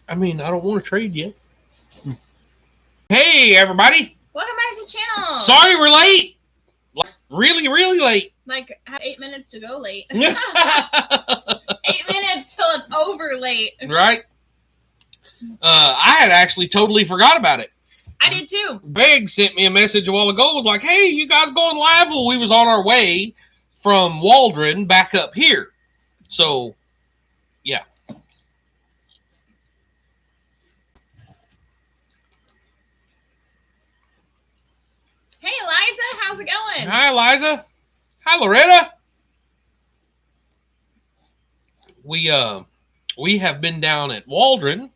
I mean, I don't want to trade you. Hey, everybody. Welcome back to the channel. Sorry we're late. Like, really, really late. Like, 8 minutes to go late. 8 minutes till it's over late. Right? I had actually totally forgot about it. I did too. Beg sent me a message a while ago. It was like, hey, you guys going live? Well, we was on our way from Waldron back up here. So, yeah. Hey, Liza, how's it going? Hi, Liza. Hi, Loretta. We have been down at Waldron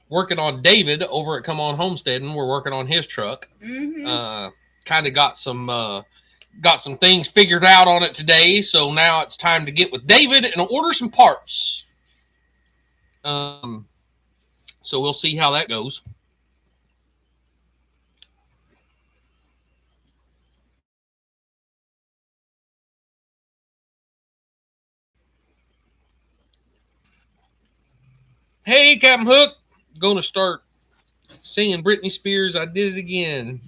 working on David over at Come On Homestead, and we're working on his truck. Mm-hmm. Kind of got some things figured out on it today, so now it's time to get with David and order some parts. So we'll see how that goes. Hey, Captain Hook, gonna start singing Britney Spears, I Did It Again.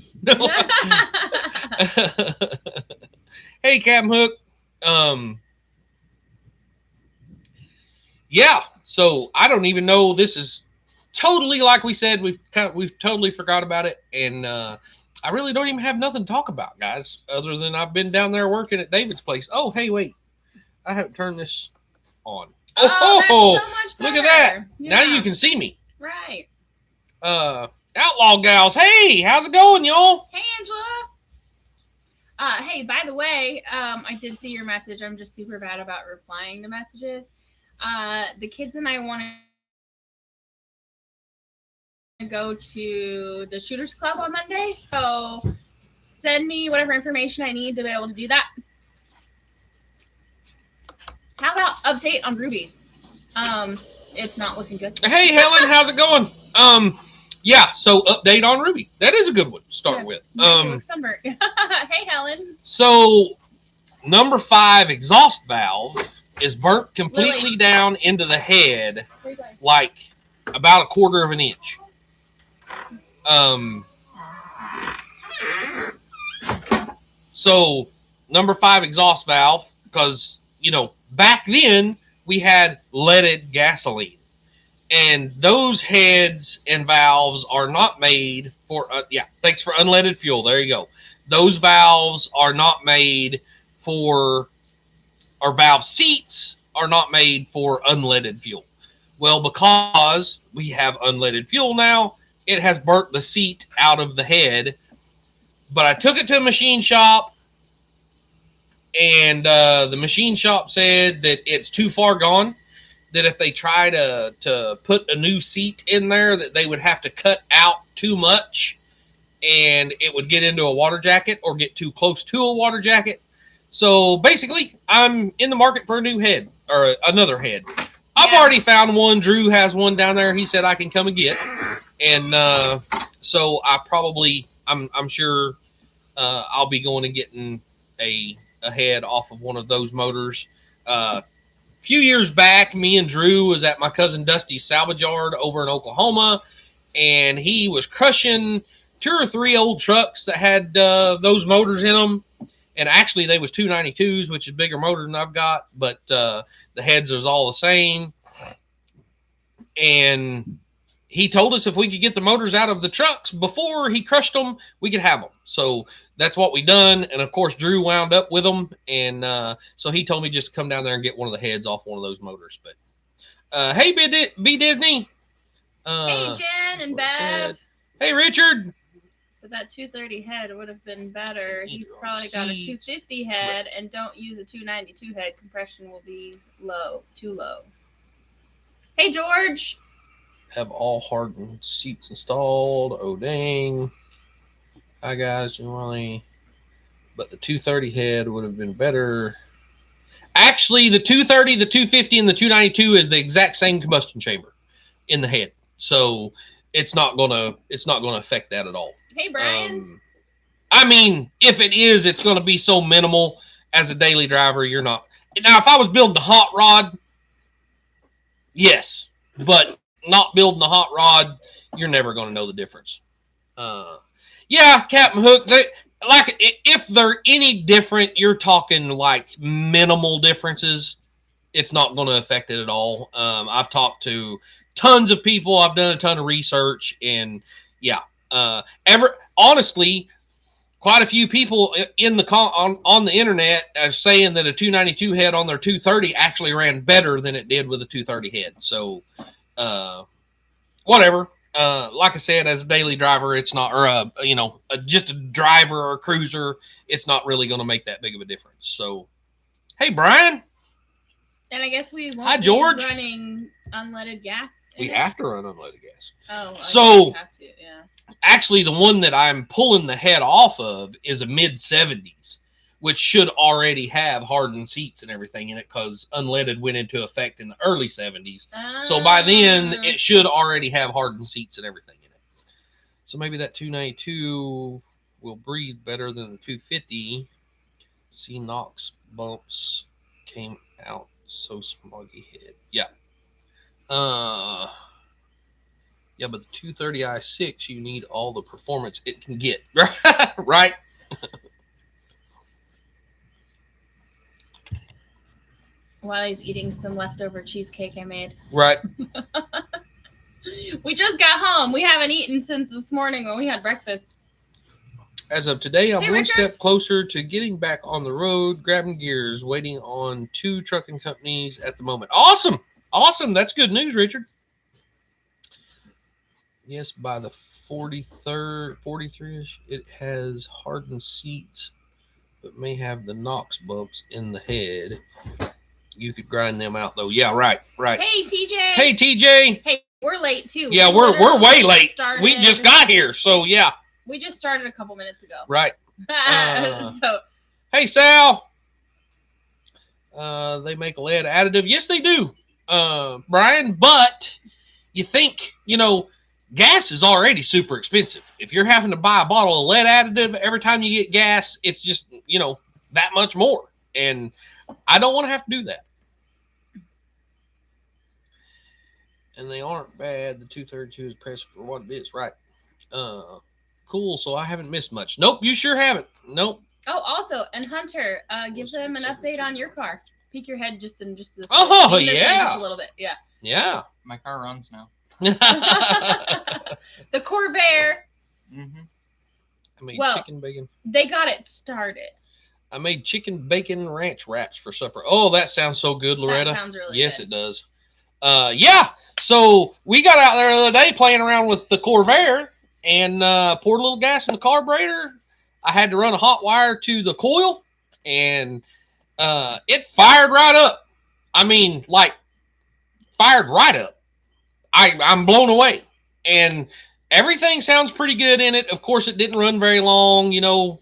Hey, Captain Hook. Yeah, so I don't even know. This is totally, like we said, we've totally forgot about it, and I really don't even have nothing to talk about, guys, other than I've been down there working at David's place. Oh, hey, wait, I haven't turned this on. Oh, that's so much better. Look at that. Yeah. Now you can see me. Right. Outlaw gals, hey, how's it going, y'all? Hey, Angela. Hey, by the way, I did see your message. I'm just super bad about replying to messages. The kids and I want to go to the Shooters Club on Monday, so send me whatever information I need to be able to do that. How about update on Ruby? It's not looking good. Hey, Helen, how's it going? Yeah, so update on Ruby. That is a good one to start with. Sunburnt. Hey, Helen. So, number 5 exhaust valve is burnt completely down into the head, like about 1/4 of an inch. So, number 5 exhaust valve, because, you know, back then we had leaded gasoline. And those heads and valves are not made for, thanks for unleaded fuel. There you go. Those valves are not made for, or valve seats are not made for unleaded fuel. Well, because we have unleaded fuel now, it has burnt the seat out of the head. But I took it to a machine shop, and the machine shop said that it's too far gone, that if they try to put a new seat in there, that they would have to cut out too much, and it would get into a water jacket or get too close to a water jacket. So basically, I'm in the market for a new head, or another head. I've already found one. Drew has one down there. He said I can come and get. And so I probably, I'm sure I'll be going and getting a head off of one of those motors. Few years back, me and Drew was at my cousin Dusty's salvage yard over in Oklahoma, and he was crushing 2 or 3 old trucks that had those motors in them. And actually, they was 292s, which is a bigger motor than I've got, but the heads is all the same. And he told us if we could get the motors out of the trucks before he crushed them, we could have them. So that's what we done. And of course, Drew wound up with them. And so he told me just to come down there and get one of the heads off one of those motors. But hey, B Disney. Hey, Jen and Bev. Hey, Richard. But that 230 head would have been better. He's probably got a 250 head, and don't use a 292 head. Compression will be low, too low. Hey, George. Have all hardened seats installed. Oh, dang. Hi, guys. Generally, but the 230 head would have been better. Actually, the 230, the 250, and the 292 is the exact same combustion chamber in the head. So it's not gonna affect that at all. Hey, Brian. I mean, if it is, it's gonna be so minimal as a daily driver. You're not. Now, if I was building a hot rod, yes, but not building a hot rod, you're never going to know the difference. Yeah, Captain Hook, if they're any different, you're talking like minimal differences. It's not going to affect it at all. I've talked to tons of people. I've done a ton of research, and yeah, honestly, quite a few people in the on the internet are saying that a 292 head on their 230 actually ran better than it did with a 230 head. So, whatever. Like I said, as a daily driver, it's not, or just a driver or a cruiser, it's not really going to make that big of a difference. So, hey, Brian. And I guess we won't Hi, George. be running unleaded gas. We have to run unleaded gas. Oh, so have to, yeah. Actually, the one that I'm pulling the head off of is a mid-70s, which should already have hardened seats and everything in it because unleaded went into effect in the early 70s. So by then, it should already have hardened seats and everything in it. So maybe that 292 will breathe better than the 250. See, NOx bumps came out so smoggy head. Yeah. Yeah, but the 230 i6, you need all the performance it can get. Right? Wiley's eating some leftover cheesecake I made. Right. We just got home. We haven't eaten since this morning when we had breakfast. As of today, I'm Hey, one Richard. step closer to getting back on the road, grabbing gears, waiting on 2 trucking companies at the moment. Awesome. Awesome. That's good news, Richard. Yes, by the 43-ish, it has hardened seats, but may have the NOx bumps in the head. You could grind them out, though. Yeah, right. Hey, TJ. Hey, TJ. Hey, we're late, too. Yeah, we're way late. We just got here, so yeah. We just started a couple minutes ago. Right. So. Hey, Sal. They make lead additive. Yes, they do, Brian. But you think, gas is already super expensive. If you're having to buy a bottle of lead additive every time you get gas, it's just, that much more. And I don't want to have to do that. And they aren't bad. The 232 is pressed for what it is, right? Cool. So I haven't missed much. Nope, you sure haven't. Nope. Oh, also, and Hunter, give them an update on your car. Peek your head just a Oh, yeah. Just a little bit. Yeah. Yeah. My car runs now. The Corvair. Mm-hmm. I made chicken bacon. They got it started. I made chicken bacon ranch wraps for supper. Oh, that sounds so good, Loretta. That sounds really yes, good. It does. Yeah. So we got out there the other day playing around with the Corvair and poured a little gas in the carburetor. I had to run a hot wire to the coil, and it fired right up. I mean, fired right up. I'm blown away. And everything sounds pretty good in it. Of course, it didn't run very long,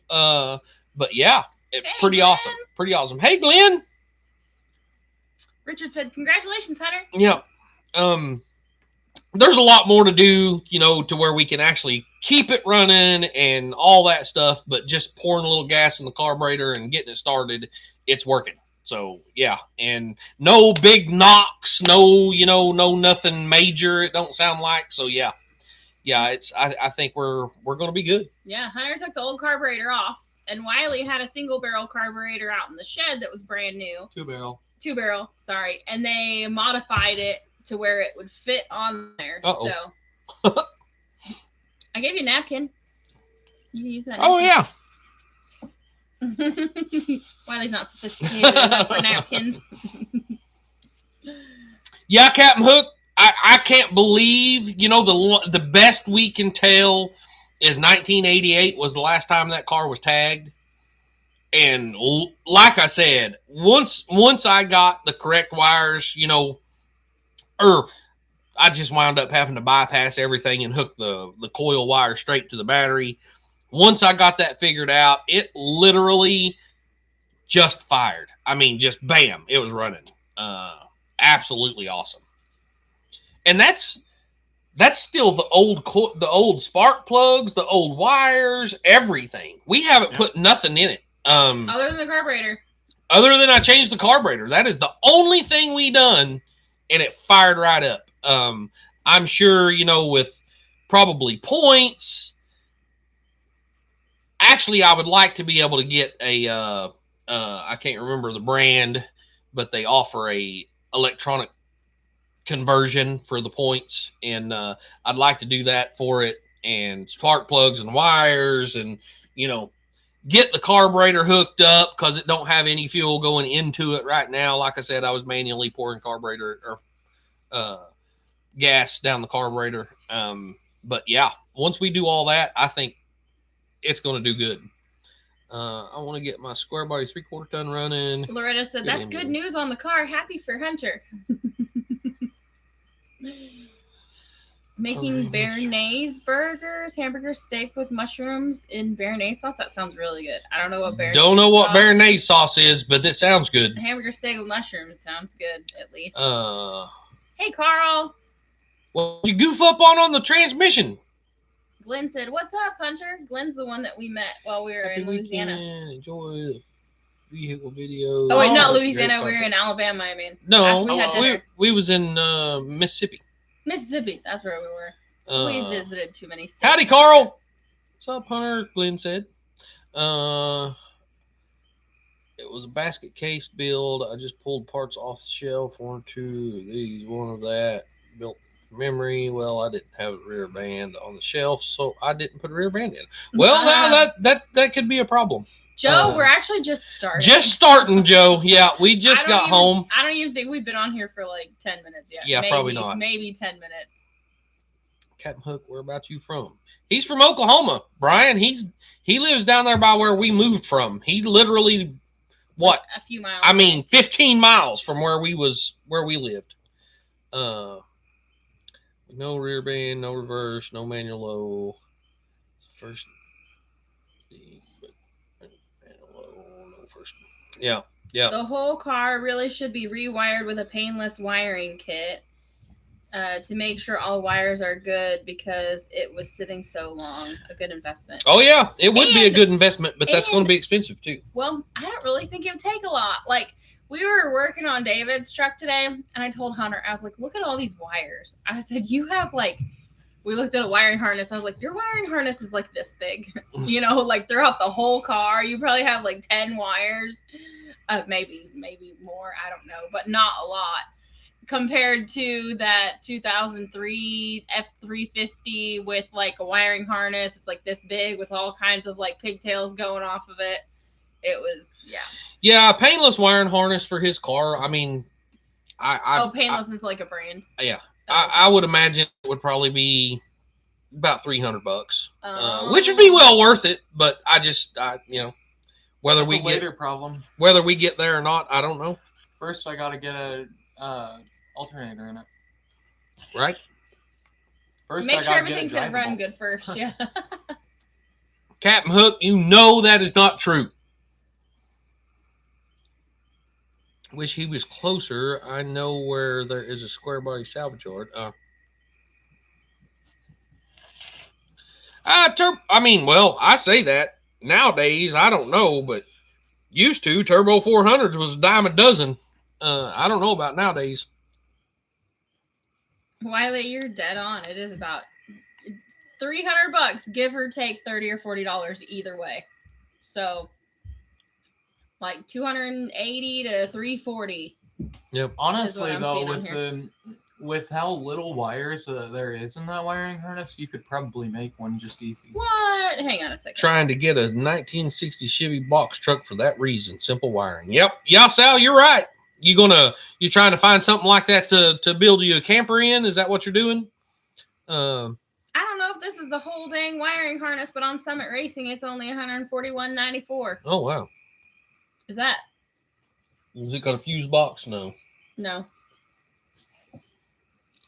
but yeah, pretty Glenn. awesome. Pretty awesome. Hey, Glenn. Richard said, "Congratulations, Hunter." Yeah. There's a lot more to do, to where we can actually keep it running and all that stuff, but just pouring a little gas in the carburetor and getting it started, it's working. So, yeah. And no big knocks, no nothing major, it don't sound like. So, yeah. Yeah, I think we're going to be good. Yeah, Hunter took the old carburetor off, and Wiley had a single barrel carburetor out in the shed that was brand new. Two barrel, sorry. And they modified it to where it would fit on there. Uh-oh. So I gave you a napkin. You can use that. Oh, yeah. Wiley's not sophisticated enough for napkins. Yeah, Captain Hook, I can't believe, the best we can tell is 1988 was the last time that car was tagged. And like I said, once I got the correct wires, I just wound up having to bypass everything and hook the coil wire straight to the battery. Once I got that figured out, it literally just fired. I mean, just bam, it was running. Absolutely awesome. And that's still the old spark plugs, the old wires, everything. We haven't put nothing in it. Other than the carburetor. Other than I changed the carburetor. That is the only thing we done, and it fired right up. I'm sure, with probably points. Actually, I would like to be able to get a, I can't remember the brand, but they offer a electronic conversion for the points. And I'd like to do that for it, and spark plugs and wires, and, get the carburetor hooked up because it don't have any fuel going into it right now. Like I said, I was manually pouring carburetor or gas down the carburetor. But yeah, once we do all that, I think it's going to do good. I want to get my square body 3/4 ton running. Loretta said, "That's good news on the car. Happy for Hunter." Making Béarnaise burgers, hamburger steak with mushrooms in Béarnaise sauce. That sounds really good. I don't know what Béarnaise. Don't know what Béarnaise sauce is, but that sounds good. Hamburger steak with mushrooms sounds good, at least. Hey, Carl. What did you goof up on the transmission? Glenn said, "What's up, Hunter?" Glenn's the one that we met while we were in Louisiana. Weekend. Enjoy the vehicle video. Oh wait, not Louisiana. We were in Alabama. I mean, no, we had dinner. we was in Mississippi. Mississippi, that's where we were. We visited too many states. Howdy, Carl. What's up, Hunter? Glenn said. It was a basket case build. I just pulled parts off the shelf. 1 or 2 of these, 1 of that. Built memory. Well, I didn't have a rear band on the shelf, so I didn't put a rear band in. Well, now that could be a problem. Joe, we're actually just starting. Just starting, Joe. Yeah, we just got home. I don't even think we've been on here for like 10 minutes yet. Yeah, probably not. Maybe 10 minutes. Captain Hook, where about you from? He's from Oklahoma, Brian. He lives down there by where we moved from. He literally, what? A few miles. I mean, 15 miles from where we lived. No rear band, no reverse, no manual low. First. Yeah. The whole car really should be rewired with a painless wiring kit to make sure all wires are good because it was sitting so long. A good investment. Oh, yeah. It would be a good investment, but that's going to be expensive, too. Well, I don't really think it would take a lot. Like, we were working on David's truck today, and I told Hunter, I was like, look at all these wires. I said, you have, like, we looked at a wiring harness. I was like, your wiring harness is, like, this big. Like, throughout the whole car, you probably have, like, 10 wires. Maybe more. I don't know, but not a lot. Compared to that 2003 F350 with, like, a wiring harness. It's, like, this big with all kinds of, like, pigtails going off of it. It was, yeah. Yeah, painless wiring harness for his car. I mean, painless is like a brand. Yeah. I would imagine it would probably be about $300, which would be well worth it. But whether That's we a later problem, whether we get there or not, I don't know. First, I got to get a alternator in it. Right. First, make sure everything's gonna run good first. Yeah. Captain Hook, that is not true. Wish he was closer. I know where there is a square body salvage yard. I say that nowadays. I don't know, but used to Turbo 400s was a dime a dozen. I don't know about nowadays. Wiley, you're dead on. It is about $300, give or take $30 or $40 either way. So, like $280 to $340. Yep. Honestly, though, with how little wires there is in that wiring harness, you could probably make one just easy. What? Hang on a second. Trying to get a 1960 Chevy box truck for that reason. Simple wiring. Yep. Yeah, Sal, you're right. You're trying to find something like that to build you a camper in? Is that what you're doing? I don't know if this is the whole dang wiring harness, but on Summit Racing, it's only $141.94. Oh, wow. Is it got a fuse box? No.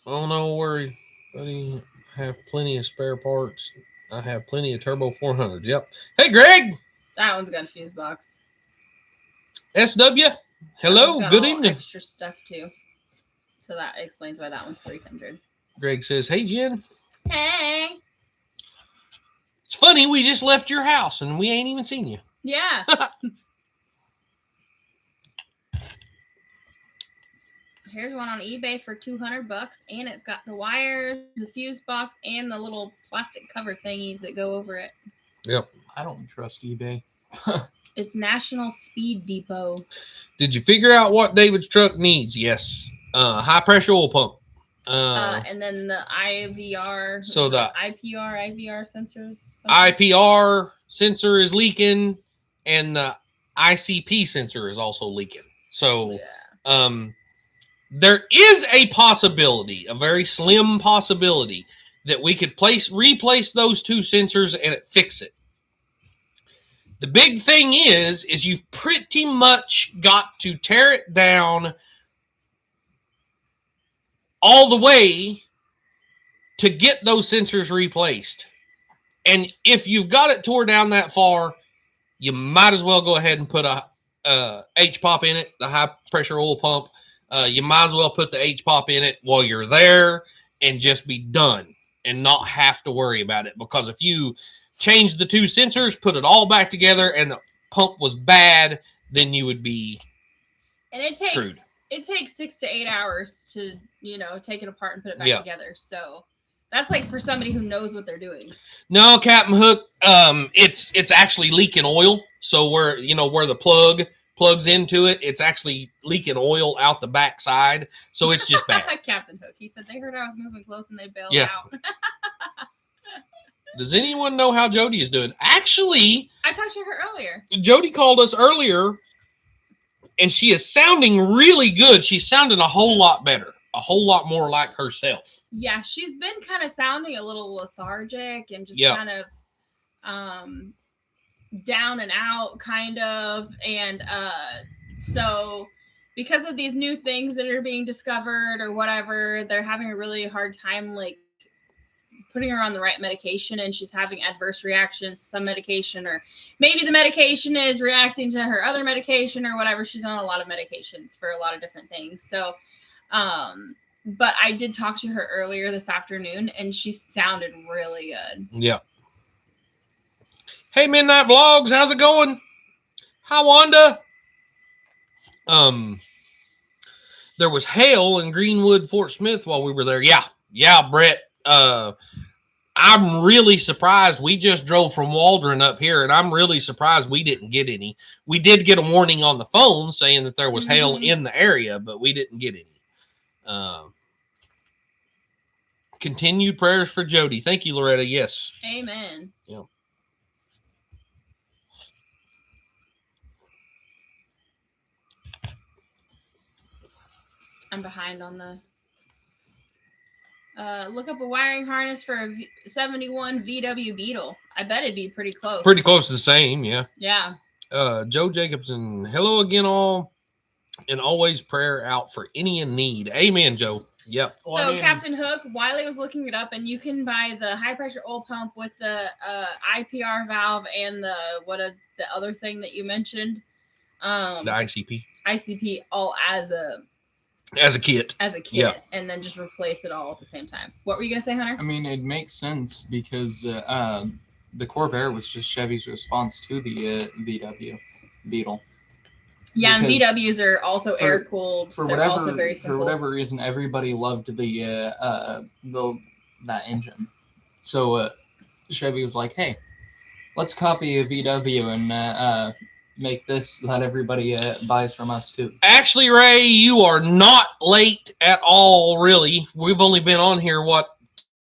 Oh, no worry, buddy. I have plenty of spare parts. I have plenty of Turbo 400s. Yep. Hey, Greg. That one's got a fuse box. SW. Hello. Good evening. Extra stuff too. So that explains why that one's $300. Greg says, "Hey, Jen. Hey. It's funny. We just left your house and we ain't even seen you." Yeah. Here's one on eBay for $200, and it's got the wires, the fuse box, and the little plastic cover thingies that go over it. Yep. I don't trust eBay. It's National Speed Depot. Did you figure out what David's truck needs? Yes. High pressure oil pump. And then the IVR. So the IVR sensors. IPR sensor is leaking, and the ICP sensor is also leaking. So, there is a possibility, a very slim possibility, that we could replace those two sensors and it fix it. The big thing is you've pretty much got to tear it down all the way to get those sensors replaced. And if you've got it tore down that far, you might as well go ahead and put a H-pop in it, the high pressure oil pump. You might as well put the H-pop in it while you're there and just be done and not have to worry about it. Because if you change the two sensors, put it all back together, and the pump was bad, then you would be screwed. It takes 6 to 8 hours to, take it apart and put it back together. So that's like for somebody who knows what they're doing. No, Captain Hook, it's actually leaking oil. So where the plug plugs into it, it's actually leaking oil out the backside. So it's just bad. Captain Hook, he said they heard I was moving close and they bailed out. Does anyone know how Jodie is doing? Actually, I talked to her earlier. Jodie called us earlier, and she is sounding really good. She's sounding a whole lot better, a whole lot more like herself. Yeah, she's been kind of sounding a little lethargic and just kind of down and out, kind of. And so because of these new things that are being discovered or whatever, they're having a really hard time, putting her on the right medication, and she's having adverse reactions to some medication, or maybe the medication is reacting to her other medication or whatever. She's on a lot of medications for a lot of different things. So, but I did talk to her earlier this afternoon, and she sounded really good. Yeah. Hey, Midnight Vlogs, how's it going? Hi, Wanda. There was hail in Greenwood, Fort Smith while we were there. Yeah, Brett. I'm really surprised. We just drove from Waldron up here, and I'm really surprised we didn't get any. We did get a warning on the phone saying that there was hail in the area, but we didn't get any. Continued prayers for Jodie. Thank you, Loretta. Yes. Amen. Yeah. I'm behind on the... look up a wiring harness for a 71 VW Beetle. I bet it'd be pretty close. Pretty close to the same, yeah. Yeah. Joe Jacobson, hello again all, and always prayer out for any in need. Amen, Joe. Yep. So Captain Hook, Wiley was looking it up, and you can buy the high pressure oil pump with the IPR valve and the other thing that you mentioned? The ICP. ICP all as a kit, yeah. And then just replace it all at the same time. What were you gonna say, Hunter? I mean, it makes sense because the Corvair was just Chevy's response to the VW Beetle. Yeah, because and VWs are also air cooled. They're also very simple. For whatever reason, everybody loved that engine. So Chevy was like, "Hey, let's copy a VW and make this that everybody buys from us too." Actually, Ray, you are not late at all, really. We've only been on here,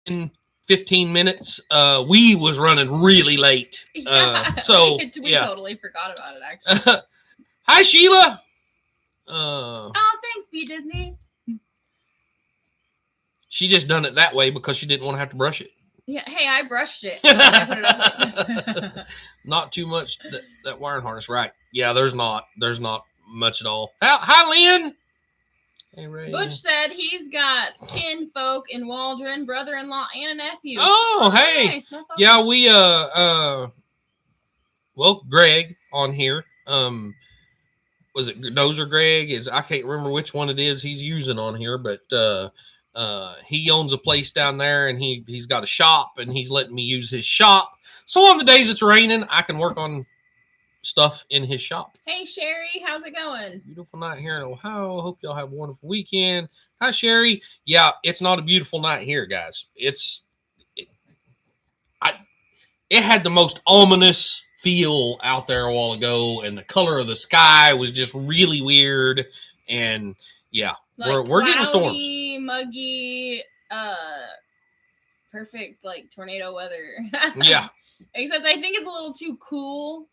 10, 15 minutes. We was running really late. Yeah, so we totally forgot about it, actually. Hi, Sheila. Oh, thanks, B Disney. She just done it that way because she didn't want to have to brush it. Yeah, hey, I brushed it. I put it up like this. Not too much that wiring harness, right? Yeah, there's not much at all. Hi, Lynn. Hey, Ray. Butch said he's got kinfolk in Waldron, brother-in-law, and a nephew. Oh, hey. Awesome. Yeah, we Greg on here. Was it Dozer Greg? I can't remember which one it is he's using on here, but he owns a place down there, and he's got a shop, and he's letting me use his shop. So on the days it's raining, I can work on stuff in his shop. Hey, Sherry, how's it going? Beautiful night here in Ohio. Hope y'all have a wonderful weekend. Hi, Sherry. Yeah, it's not a beautiful night here, guys. It had the most ominous feel out there a while ago, and the color of the sky was just really weird. And yeah, Like we're getting storms. cloudy, muggy, perfect like tornado weather. Yeah. Except I think it's a little too cool.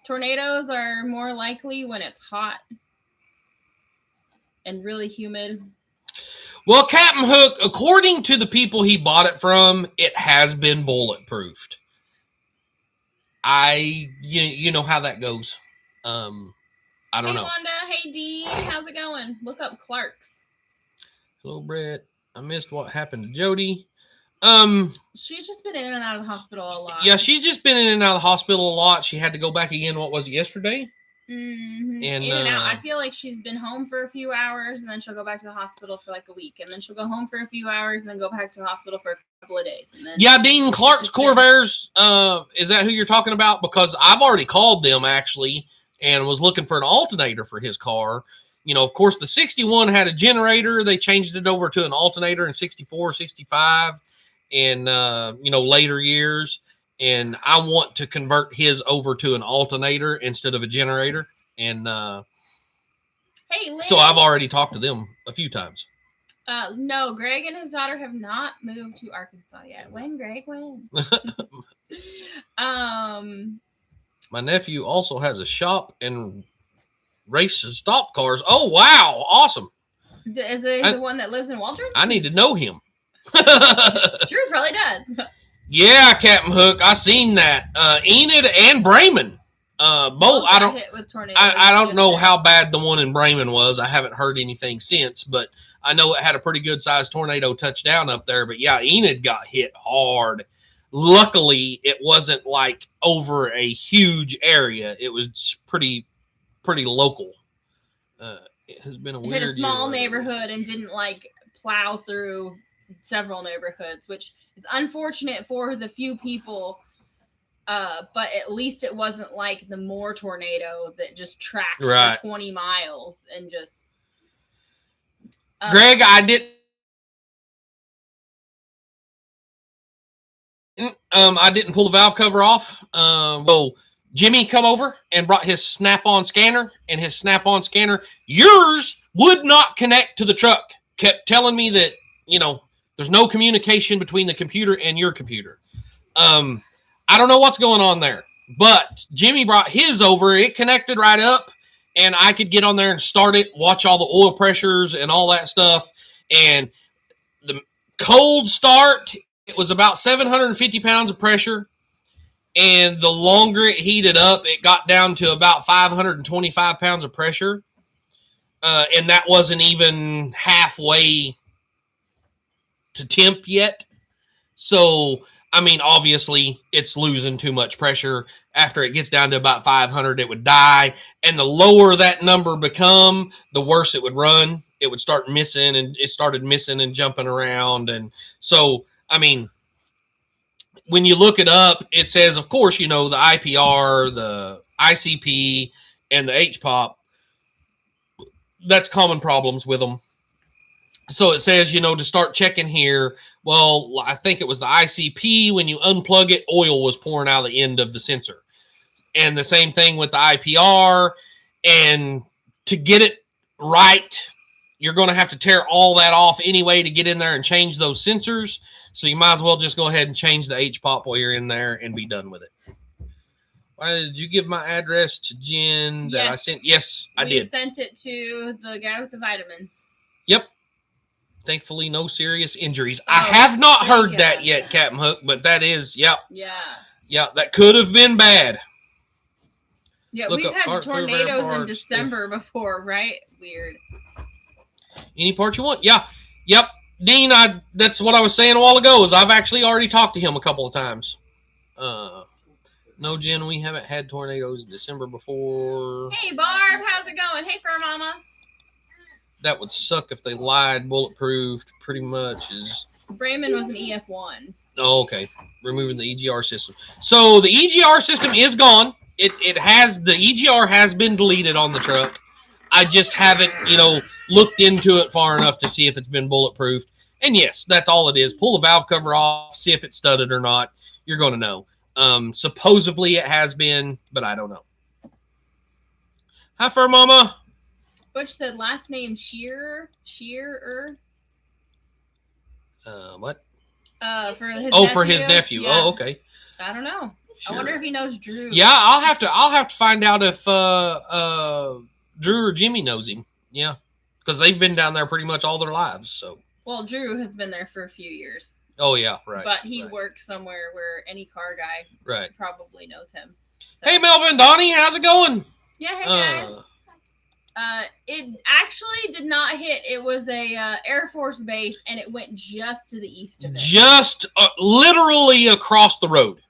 Tornadoes are more likely when it's hot and really humid. Well, Captain Hook, according to the people he bought it from, it has been bulletproofed. You know how that goes. I don't know. Hey, Wanda. Hey, Dee. How's it going? Look up Clark's. Hello, Brett. I missed what happened to Jodie. She's just been in and out of the hospital a lot. Yeah, she's just been in and out of the hospital a lot. She had to go back again. What was it, yesterday? Mm-hmm. And, in and out. I feel like she's been home for a few hours, and then she'll go back to the hospital for like a week, and then she'll go home for a few hours, and then go back to the hospital for a couple of days. And then Dean Clark's Corvairs. Is that who you're talking about? Because I've already called them actually, and was looking for an alternator for his car. You know, of course, the 61 had a generator. They changed it over to an alternator in 64, 65, and later years. And I want to convert his over to an alternator instead of a generator. And hey, Lynn. So I've already talked to them a few times. No, Greg and his daughter have not moved to Arkansas yet. When, Greg? When? My nephew also has a shop and races stock cars. Oh, wow. Awesome. Is it the one that lives in Waldron? I need to know him. Drew probably does. Yeah, Captain Hook. I seen that. Enid and Brayman. Both. I don't. Hit with tornadoes. I don't know how bad the one in Brayman was. I haven't heard anything since, but I know it had a pretty good sized tornado touchdown up there. But yeah, Enid got hit hard. Luckily, it wasn't like over a huge area. It was pretty local. It has been a weird. Hit a small neighborhood and didn't like plow through several neighborhoods, which is unfortunate for the few people. But at least it wasn't like the Moore tornado that just tracked for 20 miles and just. Greg, I didn't pull the valve cover off. So Jimmy come over and brought his snap-on scanner, and his snap-on scanner, yours would not connect to the truck. Kept telling me that, there's no communication between the computer and your computer. I don't know what's going on there, but Jimmy brought his over. It connected right up, and I could get on there and start it, watch all the oil pressures and all that stuff. And the cold start, it was about 750 pounds of pressure. And the longer it heated up, it got down to about 525 pounds of pressure. And that wasn't even halfway to temp yet. So, obviously, it's losing too much pressure. After it gets down to about 500, it would die. And the lower that number become, the worse it would run. It would start missing, and it started missing and jumping around. And so, when you look it up, it says, of course, the IPR, the ICP, and the HPOP, that's common problems with them. So it says, to start checking here. Well, I think it was the ICP. When you unplug it, oil was pouring out of the end of the sensor. And the same thing with the IPR. And to get it right, you're going to have to tear all that off anyway to get in there and change those sensors. So you might as well just go ahead and change the HPOP while you're in there and be done with it. Did you give my address to Jen that I sent? Yes, I did. We sent it to the guy with the vitamins. Yep. Thankfully, no serious injuries. I have not heard that yet, Captain Hook, but that is, Yeah, that could have been bad. Yeah, we've had tornadoes in December before, right? Weird. Any part you want? Yeah. Yep. Dean, that's what I was saying a while ago, is I've actually already talked to him a couple of times. No, Jen, we haven't had tornadoes in December before. Hey, Barb, how's it going? Hey, Fur Mama. That would suck if they lied. Bulletproofed pretty much is. Brayman was an EF1. Oh, okay. Removing the EGR system. So the EGR system is gone. it has, the EGR has been deleted on the truck. I just haven't, looked into it far enough to see if it's been bulletproofed. And yes, that's all it is. Pull the valve cover off, see if it's studded or not. You're going to know. Supposedly it has been, but I don't know. Hi, Fur Mama. Butch said last name Shearer. What? For his nephew. For his nephew. Yeah. Oh, okay. I don't know. Sure. I wonder if he knows Drew. Yeah, I'll have to find out if Drew or Jimmy knows him. Yeah, because they've been down there pretty much all their lives. So. Well, Drew has been there for a few years. Oh yeah, right. But he works somewhere where any car guy probably knows him. So. Hey, Melvin, Donnie, how's it going? Yeah, hey guys. It actually did not hit. It was a Air Force base, and it went just to the east of it. Just literally across the road.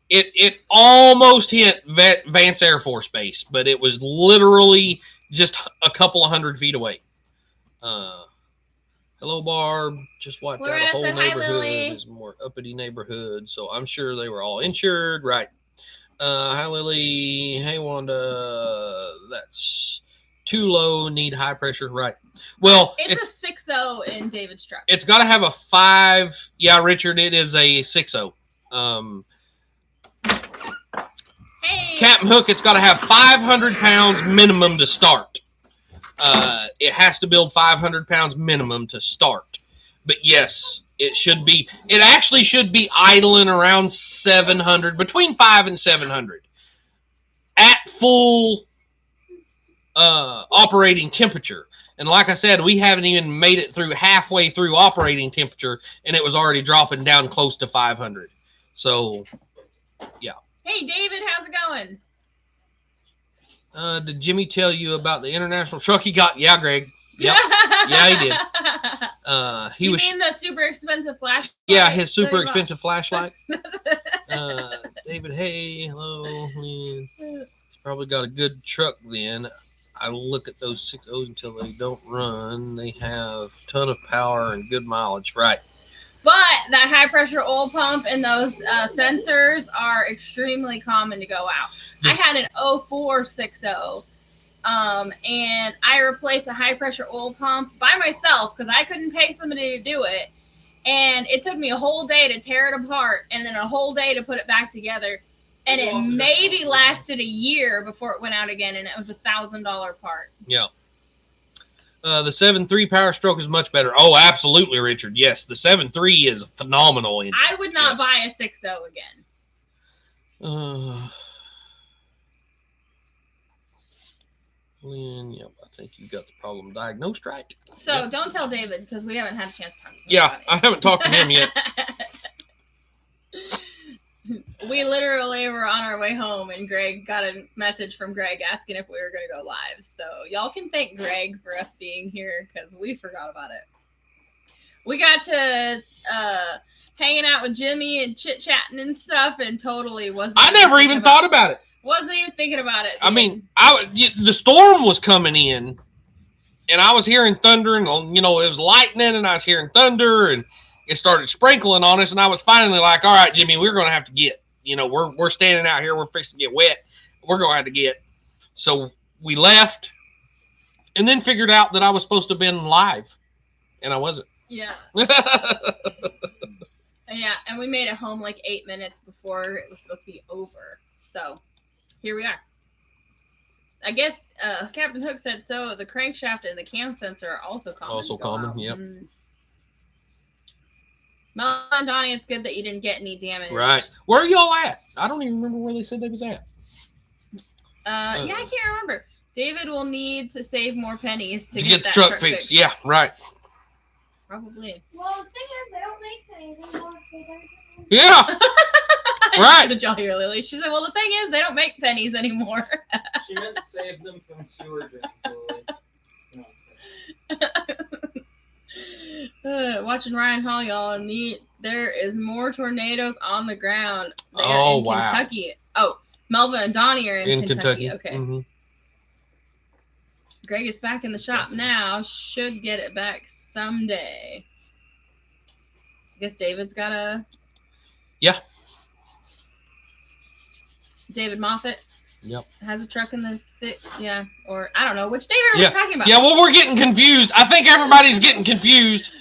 It almost hit Vance Air Force Base, but it was literally just a couple of 100 feet away. Hello, Barb. Just wiped out a whole neighborhood. It's a more uppity neighborhood, so I'm sure they were all insured. Right. Hi, Lily. Hey, Wanda. That's too low. Need high pressure. Right. Well, it's a 6.0 in David's truck. It's got to have a 5. Yeah, Richard, it is a 6.0. Hey. Captain Hook, it's got to have 500 pounds minimum to start. It has to build 500 pounds minimum to start. But yes, it actually should be idling around 700, between 5 and 700 at full operating temperature. And like I said, we haven't even made it through halfway through operating temperature, and it was already dropping down close to 500. So, yeah. Hey, David, how's it going? Did Jimmy tell you about the international truck he got? Yeah, Greg. Yep. Yeah, he did. You mean the super expensive flashlight? Yeah, his super expensive flashlight. David, hey, hello. He's probably got a good truck then. I look at those 6.0s until they don't run. They have a ton of power and good mileage. Right. But that high pressure oil pump and those sensors are extremely common to go out. I had an 04 6.0 and I replaced a high pressure oil pump by myself because I couldn't pay somebody to do it. And it took me a whole day to tear it apart and then a whole day to put it back together. And it maybe lasted a year before it went out again. And it was $1,000 part. Yeah. The 7.3 Power Stroke is much better. Oh, absolutely, Richard. Yes, the 7.3 is a phenomenal engine. I would not buy a 6.0 again. Lynn, yep, I think you got the problem diagnosed right. So don't tell David because we haven't had a chance to talk to him. Yeah, I haven't talked to him yet. We literally were on our way home and Greg got a message from Greg asking if we were going to go live. So y'all can thank Greg for us being here because we forgot about it. We got to hanging out with Jimmy and chit-chatting and stuff and totally wasn't. I never even thought about it. Wasn't even thinking about it. I mean, the storm was coming in and I was hearing thunder and, it was lightning and I was hearing thunder and it started sprinkling on us. And I was finally like, all right, Jimmy, we're going to have to get. We're standing out here. We're fixing to get wet. We're going to have to get. So we left and then figured out that I was supposed to have been live. And I wasn't. Yeah. Yeah. And we made it home like 8 minutes before it was supposed to be over. So here we are. I guess Captain Hook said so. The crankshaft and the cam sensor are also common. Also common, yep. Mel and Donnie, it's good that you didn't get any damage. Right. Where are y'all at? I don't even remember where they said they was at. Yeah, I can't remember. David will need to save more pennies to get the truck fixed. Yeah, right. Probably. Well, the thing is, they don't make pennies anymore. Yeah. Right. Did y'all hear Lily? She said, well, the thing is, they don't make pennies anymore. She meant to save them from sewer drains, Lily. Watching Ryan Hall, y'all, there is more tornadoes on the ground. They are in Kentucky. Oh, Melva and Donnie are in Kentucky. Okay. Mm-hmm. Greg is back in the shop now. Should get it back someday. I guess David's got a... Yeah. David Moffat. Yep. Has a truck in the fit. Yeah. Or I don't know which David are we talking about. Yeah, well, we're getting confused. I think everybody's getting confused.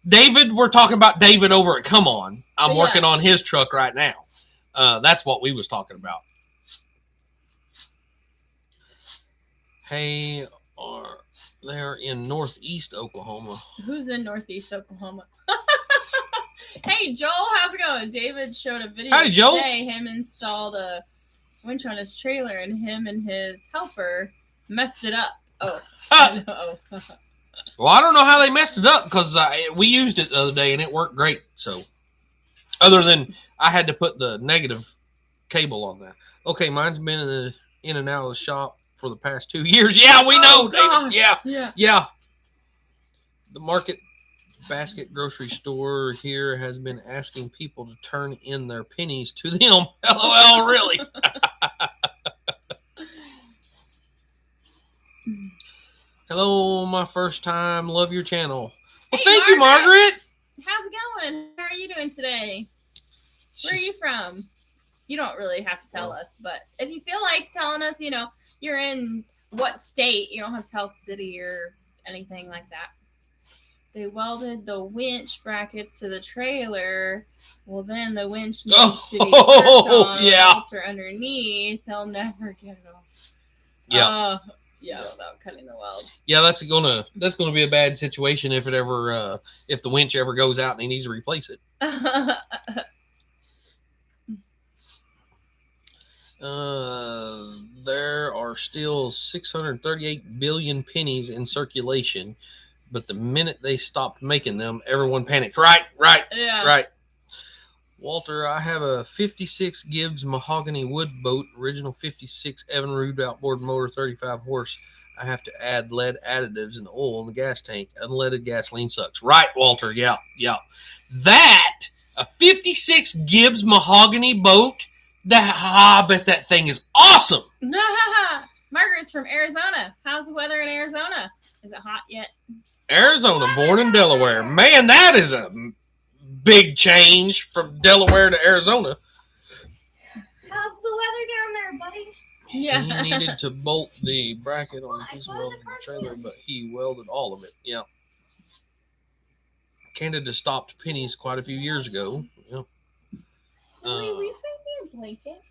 David, we're talking about David over at Come On. I'm working on his truck right now. That's what we was talking about. Hey, they're in Northeast Oklahoma. Who's in Northeast Oklahoma? Hey, Joel, how's it going? David showed a video today. Him installed a winch on his trailer, and him and his helper messed it up. Oh, no. Well, I don't know how they messed it up because we used it the other day and it worked great. So, other than I had to put the negative cable on there. Okay, mine's been in and out of the shop for the past 2 years. Yeah, we know, David. Yeah. The Market Basket grocery store here has been asking people to turn in their pennies to them. LOL, really? Hello, my first time. Love your channel. Well, thank you, Margaret. How's it going? How are you doing today? Where are you from? You don't really have to tell us, but if you feel like telling us, you know, you're in what state, you don't have to tell city or anything like that. They welded the winch brackets to the trailer. Well, then the winch needs to be pressed on or underneath. They'll never get it off. Yeah. Yeah, without cutting the welds. Yeah, that's gonna be a bad situation if it ever if the winch ever goes out and he needs to replace it. There are still 638 billion pennies in circulation, but the minute they stopped making them, everyone panicked. Right. Walter, I have a 56 Gibbs mahogany wood boat, original 56 Evinrude outboard motor, 35 horse. I have to add lead additives and oil in the gas tank. Unleaded gasoline sucks. Right, Walter. Yeah. That, a 56 Gibbs mahogany boat, I bet that thing is awesome. Margaret's from Arizona. How's the weather in Arizona? Is it hot yet? Arizona, born in Delaware. Man, that is a big change from Delaware to Arizona. How's the weather down there, buddy? Yeah. He needed to bolt the bracket on his welded trailer, but he welded all of it. Yeah. Canada stopped pennies quite a few years ago. Yeah. Will you find me a blanket?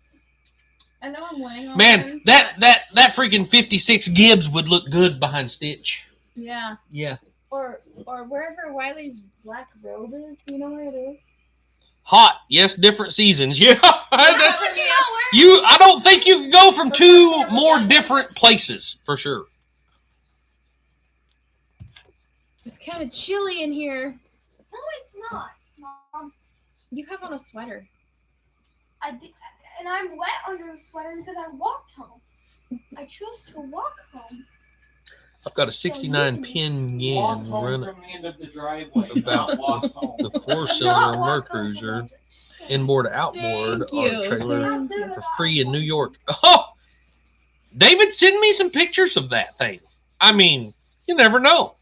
I know I'm laying on man, that freaking 56 Gibbs would look good behind Stitch. Yeah. Yeah. Or wherever Wiley's black robe is. Do you know where it is? Hot. Yes, different seasons. Yeah. That's you. I don't think you can go from two more different places for sure. It's kind of chilly in here. No, it's not, Mom. You have on a sweater. I did, and I'm wet under a sweater because I walked home. I chose to walk home. I've got a 69 pin yen run from the end of the driveway. About the 4-cylinder Mercruiser inboard outboard on a trailer for free in New York. Oh, David, send me some pictures of that thing. I mean, you never know.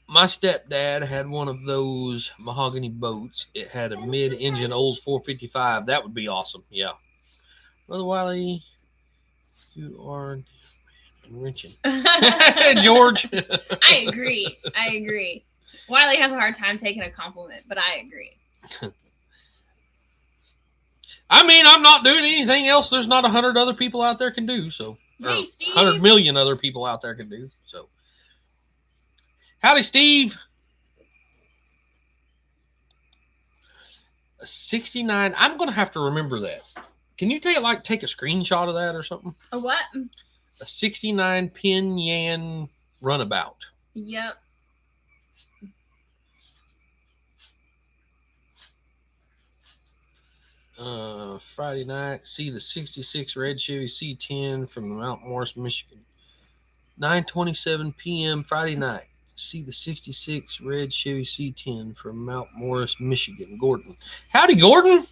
My stepdad had one of those mahogany boats. It had a mid-engine Olds 455. That would be awesome. Yeah. Brother Wiley, you are enriching. George. I agree. Wiley has a hard time taking a compliment, but I agree. I mean, I'm not doing anything else there's not 100 other people out there can do. So, hey, Steve. 100 million other people out there can do. So, howdy, Steve. A 69. I'm going to have to remember that. Can you take a screenshot of that or something? A what? A 69 pin yan runabout. Yep. Friday night, see the 66 red Chevy C10 from Mount Morris, Michigan. 9:27 p.m. Friday night. See the 66 red Chevy C10 from Mount Morris, Michigan. Gordon. Howdy, Gordon.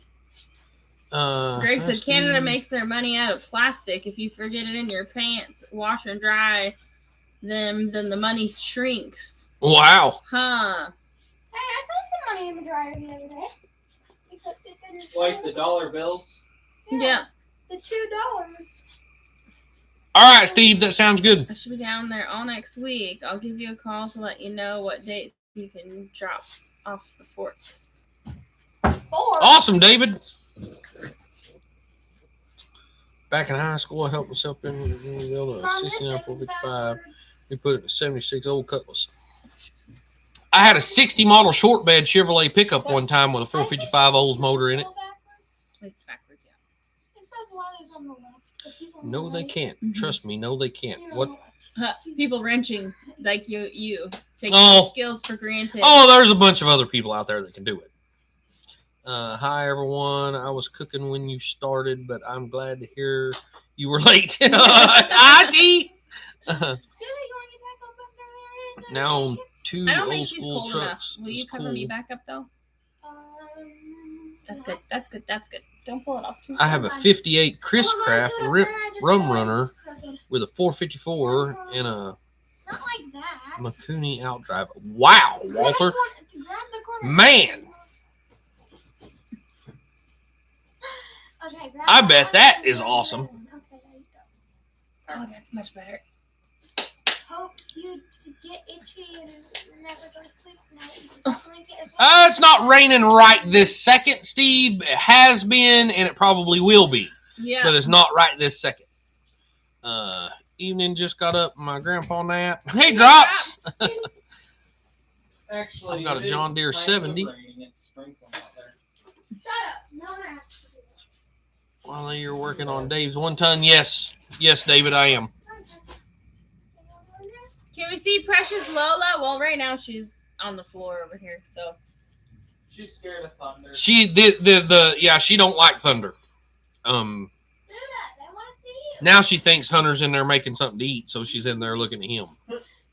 Greg said Canada makes their money out of plastic. If you forget it in your pants, wash and dry them, then the money shrinks. Wow. Huh. Hey, I found some money in the dryer the other day. Like the dollar bills. Yeah. The $2. All right, Steve, that sounds good. I should be down there all next week. I'll give you a call to let you know what dates you can drop off the forks. Awesome, David. Back in high school, I helped myself in a 69 455. We put it in a 76 old Cutlass. I had a 60 model short bed Chevrolet pickup one time with a 455 Olds motor in it. It's backwards, yeah. It says Wiley's on the left, but he's on No, the they right. can't. Mhm. Trust me, no, they can't. What? People wrenching like you taking Oh. skills for granted. Oh, there's a bunch of other people out there that can do it. Hi, everyone. I was cooking when you started, but I'm glad to hear you were late. Hi, T. Now on 2 I don't old think she's school cold trucks. enough. Will you It's cover me cool. back up though? That's good. That's good. That's good. Don't pull it off too I have a 58 Chris Craft rum runner with a 454 and a Not like that. Makuni outdrive. Wow, Walter. Man. Okay, I bet that is awesome. Okay, there you go. Oh, that's much better. Hope you get itchy and never go to sleep tonight. You just blink it. It's not raining right this second, Steve. It has been, and it probably will be. Yeah. But it's not right this second. Evening, just got up. My grandpa nap. Hey, Drops. Actually, I've got a it is John Deere kind of 70. raining. It's sprinkling out there. Shut up. No one asked to do that. While you're working on Dave's 1 ton, yes. Yes, David, I am. Can we see Precious Lola? Well, right now she's on the floor over here, so. She's scared of thunder. She she don't like thunder. Do that. They want to see you. Now she thinks Hunter's in there making something to eat, so she's in there looking at him.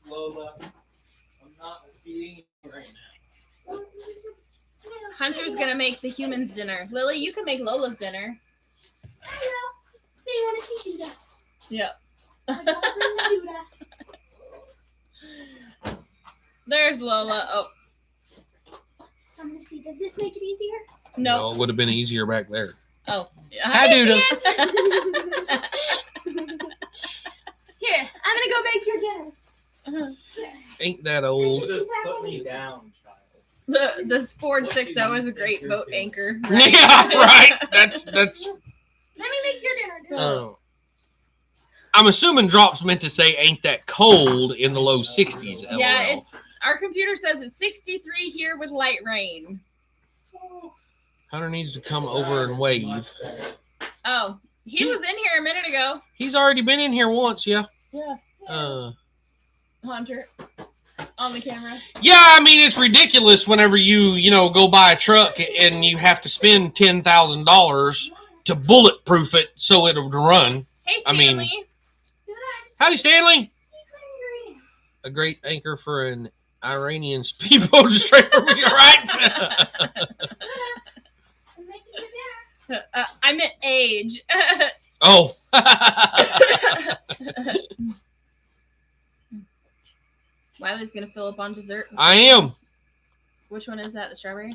Lola, I'm not eating right now. Hunter's gonna make the humans dinner. Lily, you can make Lola's dinner. Hello. They want to see Duda. Yeah. I don't bring Duda. There's Lola. Oh, I'm going to see. Does this make it easier? no. It would have been easier back there. Oh. Hi, Here she Duda. is. Here, I'm going to go make your dinner. Ain't that old? Just put me down, child. The Ford 60 is a great boat anchor. Yeah, right. That's. Let me make your dinner, dude. I'm assuming Drops meant to say ain't that cold in the low 60s. LOL. Yeah, it's our computer says it's 63 here with light rain. Hunter needs to come over and wave. Oh, he was in here a minute ago. He's already been in here once, yeah. Yeah. Hunter on the camera. Yeah, I mean it's ridiculous whenever you go buy a truck and you have to spend $10,000 to bulletproof it so it'll run. Hey, I mean- Stanley. Howdy, Stanley. A great anchor for an Iranian speedboat straight from your right. I'm making your dinner. I meant age. Oh. Wiley's gonna fill up on dessert. I am. Which one is that? The strawberry?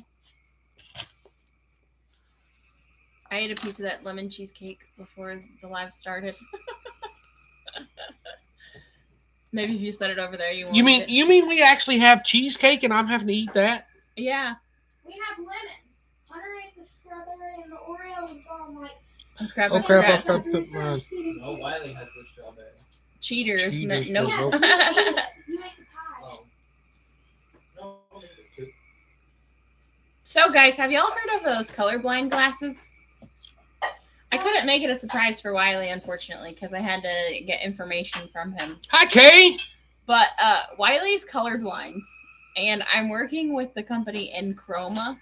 I ate a piece of that lemon cheesecake before the live started. Maybe if you set it over there, you won't. You eat it. mean we actually have cheesecake and I'm having to eat that? Yeah. We have lemon. Hunter ate the strawberry and the Oreo was gone like. Oh crap! Oh, I crap, I forgot. forgot. Put mine. Oh, Wiley has the strawberry. Cheaters. Cheaters, Nope. nope. You ate the pie. Oh. No, I'll make it too. So, guys, have y'all heard of those colorblind glasses? I couldn't make it a surprise for Wiley, unfortunately, because I had to get information from him. Hi, Kay. But Wiley's colorblind, and I'm working with the company Enchroma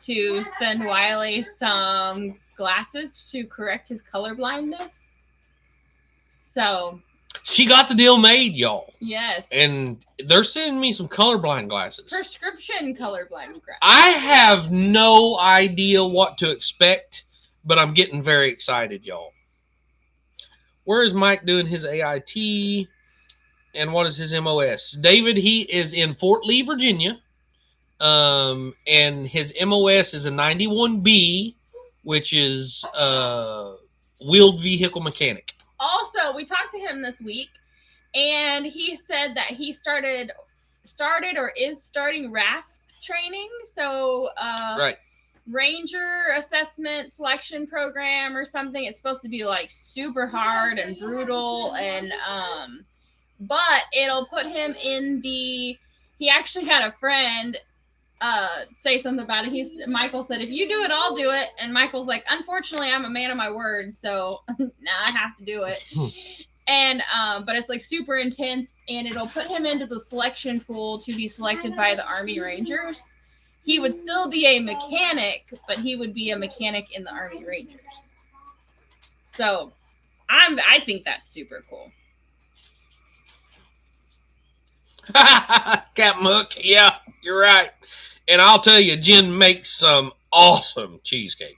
to send Wiley some glasses to correct his colorblindness. So, She got the deal made, y'all. yes, And they're sending me some colorblind glasses. prescription colorblind glasses. I have no idea what to expect, but I'm getting very excited, y'all. Where is Mike doing his AIT? And what is his MOS? David, he is in Fort Lee, Virginia. And his MOS is a 91B, which is wheeled vehicle mechanic. Also, we talked to him this week, and he said that he started or is starting RASP training. So, Right. Ranger Assessment Selection Program or something. It's supposed to be like super hard and brutal, and but it'll put him in the. He actually had a friend say something about it. Michael said, if you do it, I'll do it. And Michael's like, unfortunately, I'm a man of my word, so now I have to do it. And but it's like super intense, and it'll put him into the selection pool to be selected by the Army Rangers. He would still be a mechanic, but he would be a mechanic in the Army Rangers. So I think that's super cool. Captain Hook, yeah, you're right. And I'll tell you, Jen makes some awesome cheesecake.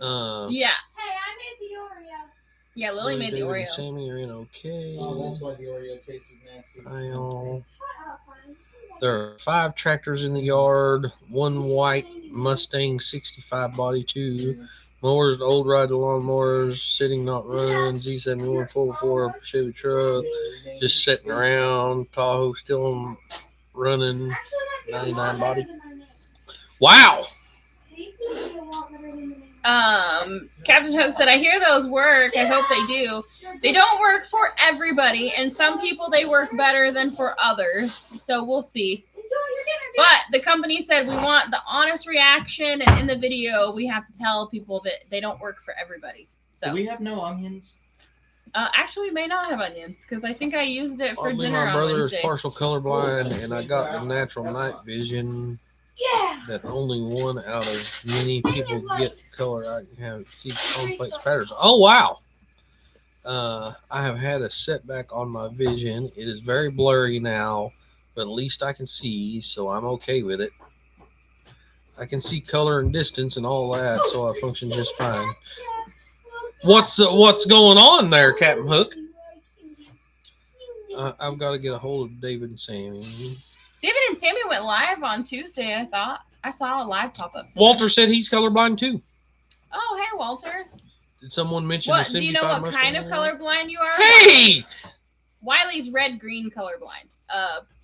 Yeah. Hey, I made the Oreo. Yeah, Lily made the David Oreo. and Sammy are in okay. Oh, that's why the Oreo tastes nasty. Shut up, Ryan. There are 5 tractors in the yard, 1 white Mustang 65 body, 2 mowers, old ride lawnmowers, sitting not running, Z71 4x4 Chevy truck, just sitting around, Tahoe still running, 99 body. Wow. Captain Hook said, I hear those work. I hope they do. They don't work for everybody, and some people they work better than for others. So we'll see. But the company said we want the honest reaction, and in the video we have to tell people that they don't work for everybody. So Do we have no onions? actually, we may not have onions because I think I used it for Oddly, dinner my on brother Wednesday. is partial colorblind, and I got the natural night vision Yeah. that only one out of many people get color. I can have see complex patterns. Oh wow! I have had a setback on my vision. It is very blurry now, but at least I can see, so I'm okay with it. I can see color and distance and all that, so I function just fine. What's going on there, Captain Hook? I've got to get a hold of David and Sammy. David and Sammy went live on Tuesday, I thought. I saw a live pop-up. Walter said he's colorblind too. Oh, hey, Walter. Did someone mention What? the Do you know 75 what Mustang? kind of colorblind you are? Hey! Wiley's red-green colorblind.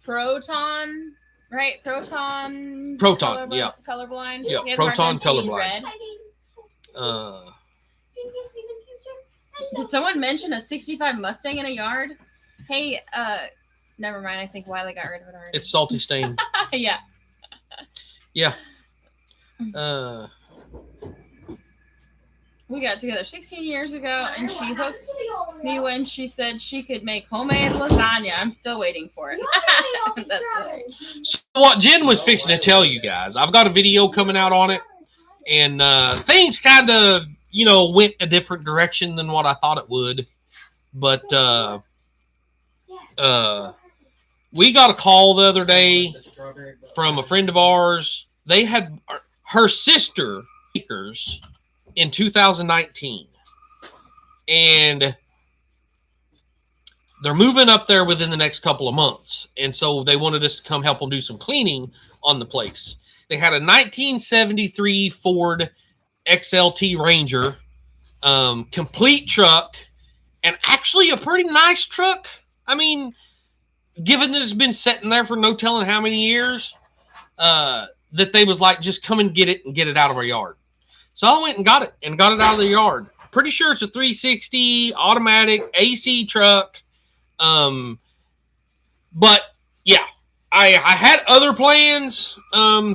Proton, right? Proton, yeah. Colorblind. Yeah, He has a hard proton time seeing colorblind. red. Uh, Did someone mention a 65 Mustang in a yard? Hey, never mind. I think Wiley got rid of it already. it's salty stain. Yeah. Yeah. We got together 16 years ago, and she hooked me when she said she could make homemade lasagna. I'm still waiting for it. That's right. So what Jen was fixing to tell you guys, I've got a video coming out on it, and things kind of, went a different direction than what I thought it would. But we got a call the other day from a friend of ours. They had her sister speakers in 2019, and they're moving up there within the next couple of months, and so they wanted us to come help them do some cleaning on the place. They had a 1973 Ford XLT Ranger, complete truck, and actually a pretty nice truck. I mean, given that it's been sitting there for no telling how many years, that they was like, just come and get it out of our yard. So I went and got it out of the yard. Pretty sure it's a 360 automatic AC truck. But yeah, I had other plans.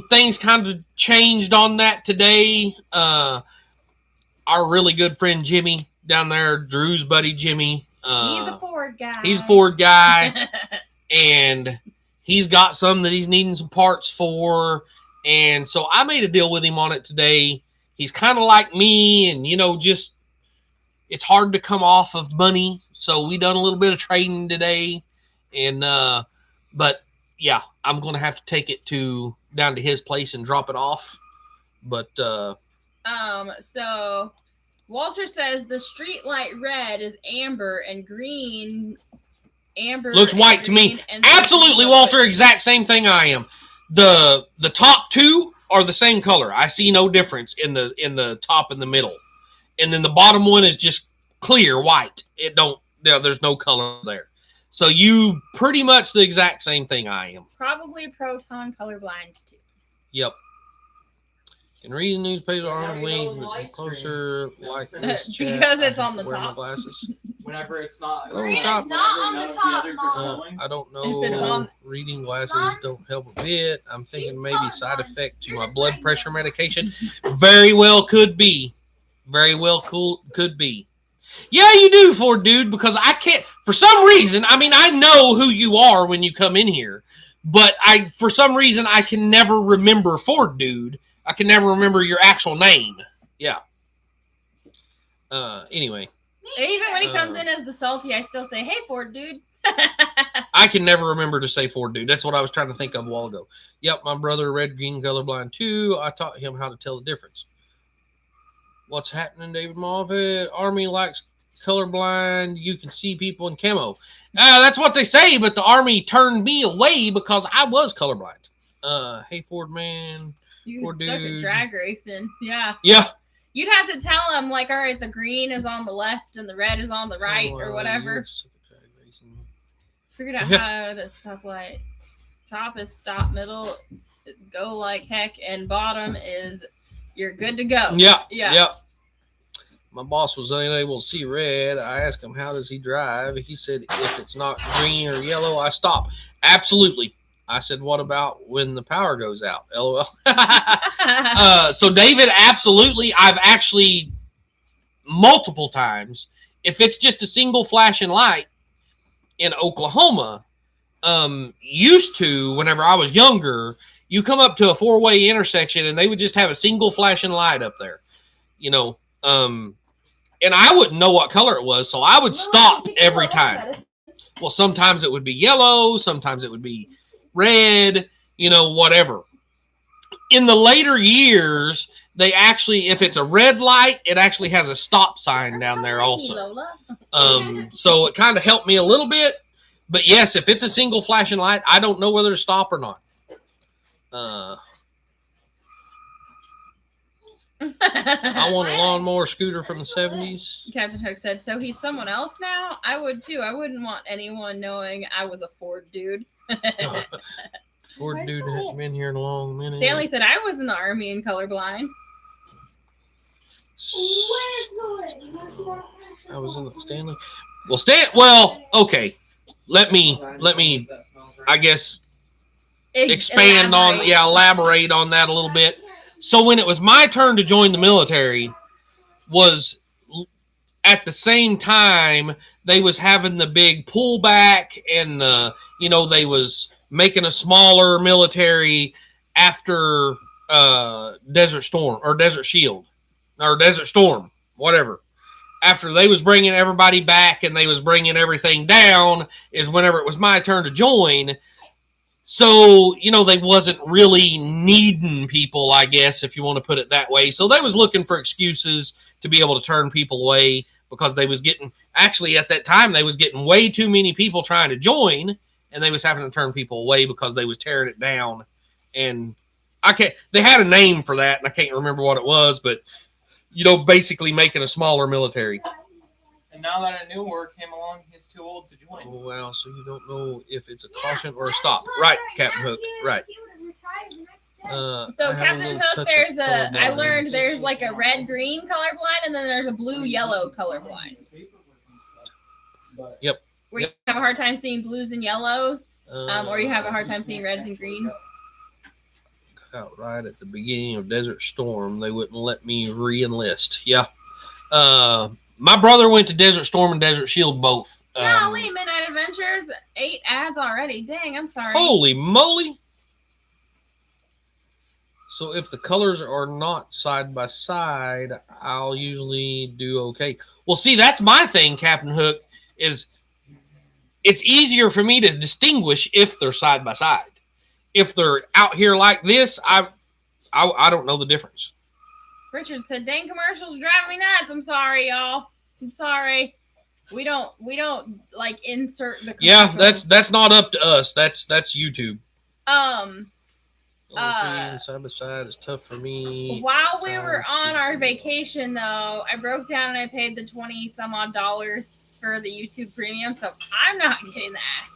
Things kind of changed on that today. Our really good friend Jimmy down there, Drew's buddy Jimmy. He's a Ford guy. He's a Ford guy, and he's got some that he's needing some parts for. And so I made a deal with him on it today. He's kind of like me, and, just it's hard to come off of money. So we done a little bit of trading today. And, but yeah, I'm going to have to take it down to his place and drop it off. But, so Walter says the street light red is amber and green. Amber looks white to me. Absolutely, Walter. Exact same thing I am. The top two are the same color. I see no difference in the top and the middle. And then the bottom one is just clear white. There's no color there. So you pretty much the exact same thing I am. Probably proton colorblind too. Yep. Can read the newspaper arm you link know, light closer like this. Because chat. it's on the Wear my top. glasses. Whenever it's not. Green is not on the top, Mom. I don't If it's know. on- Reading glasses don't help a bit. I'm thinking He's maybe colorblind. side effect to You're my just blood letting pressure him. medication. Very well could be. Very well could be. Yeah, you do, Ford dude, because I can't, for some reason, I mean, I know who you are when you come in here, but for some reason, I can never remember Ford dude. I can never remember your actual name. Yeah. Anyway. Even when he comes in as the salty, I still say, "Hey, Ford dude." I can never remember to say Ford dude. That's what I was trying to think of a while ago. Yep, my brother, red-green colorblind too. I taught him how to tell the difference. What's happening, David Moffat? Army likes colorblind. You can see people in camo. That's what they say, but the Army turned me away because I was colorblind. Hey, Ford man. You Poor suck at dude. drag racing. Yeah. Yeah. You'd have to tell him, like, all right, the green is on the left and the red is on the right or whatever. Figured out how to stop light. Top is stop, middle, go like heck, and bottom is you're good to go. Yeah. Yeah. Yeah. My boss was unable to see red. I asked him, how does he drive? He said, if it's not green or yellow, I stop. Absolutely. I said, what about when the power goes out? LOL. So, David, absolutely. I've actually multiple times, if it's just a single flashing light in Oklahoma, used to, whenever I was younger, you come up to a four-way intersection and they would just have a single flashing light up there, you know, and I wouldn't know what color it was, so I would stop every time. Well, sometimes it would be yellow, sometimes it would be red, you know, whatever. In the later years, they actually, if it's a red light, it actually has a stop sign down there also. So it kind of helped me a little bit. But yes, if it's a single flashing light, I don't know whether to stop or not. I want a lawnmower scooter from the 70s. Captain Hook said, so he's someone else now? I would too. I wouldn't want anyone knowing I was a Ford dude. Ford dude hasn't been here in a long minute. Stanley said, I was in the Army and colorblind. I was in the Stanley. Well, okay. Let me, I guess, elaborate on that a little bit. So when it was my turn to join the military, was at the same time they was having the big pullback and they was making a smaller military after Desert Storm or Desert Shield or Desert Storm, whatever. After they was bringing everybody back and they was bringing everything down is whenever it was my turn to join. So, they wasn't really needing people, I guess, if you want to put it that way. So they was looking for excuses to be able to turn people away because they was getting, actually at that time, they was getting way too many people trying to join and they was having to turn people away because they was tearing it down. And they had a name for that and I can't remember what it was, but, basically making a smaller military. And now that a new war came along, he's too old to join. Oh, well, so you don't know if it's a caution or a stop. Right, Captain Hook, right. So Captain Hook, I learned there's like a red-green colorblind and then there's a blue-yellow colorblind. Yep. Where you have a hard time seeing blues and yellows, or you have a hard time seeing reds and greens. Out right at the beginning of Desert Storm, they wouldn't let me re-enlist. Yeah. My brother went to Desert Storm and Desert Shield both. Golly, Midnight Adventures, 8 ads already. Dang, I'm sorry. Holy moly. So if the colors are not side by side, I'll usually do okay. Well, see, that's my thing, Captain Hook, is it's easier for me to distinguish if they're side by side. If they're out here like this, I don't know the difference. Richard said, dang, commercials driving me nuts. I'm sorry, y'all. I'm sorry. We don't like insert the commercials. Yeah, that's not up to us. That's YouTube. Side by side is tough for me. While we were on our vacation, though, I broke down and I paid the $20-some odd for the YouTube Premium, so I'm not getting that.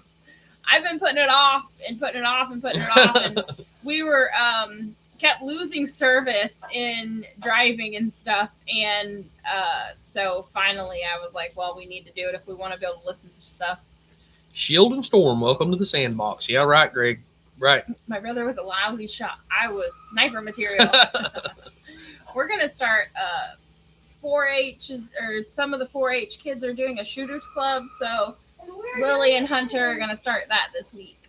I've been putting it off and putting it off and putting it off, and we were kept losing service in driving and stuff, and so finally I was like, well, we need to do it if we want to be able to listen to stuff. Shield and Storm, welcome to the sandbox. Yeah, right, Greg. Right. My brother was a lousy shot. I was sniper material. We're going to start 4-H, or some of the 4-H kids are doing a shooters club, so Lily and Hunter are going to start that this week.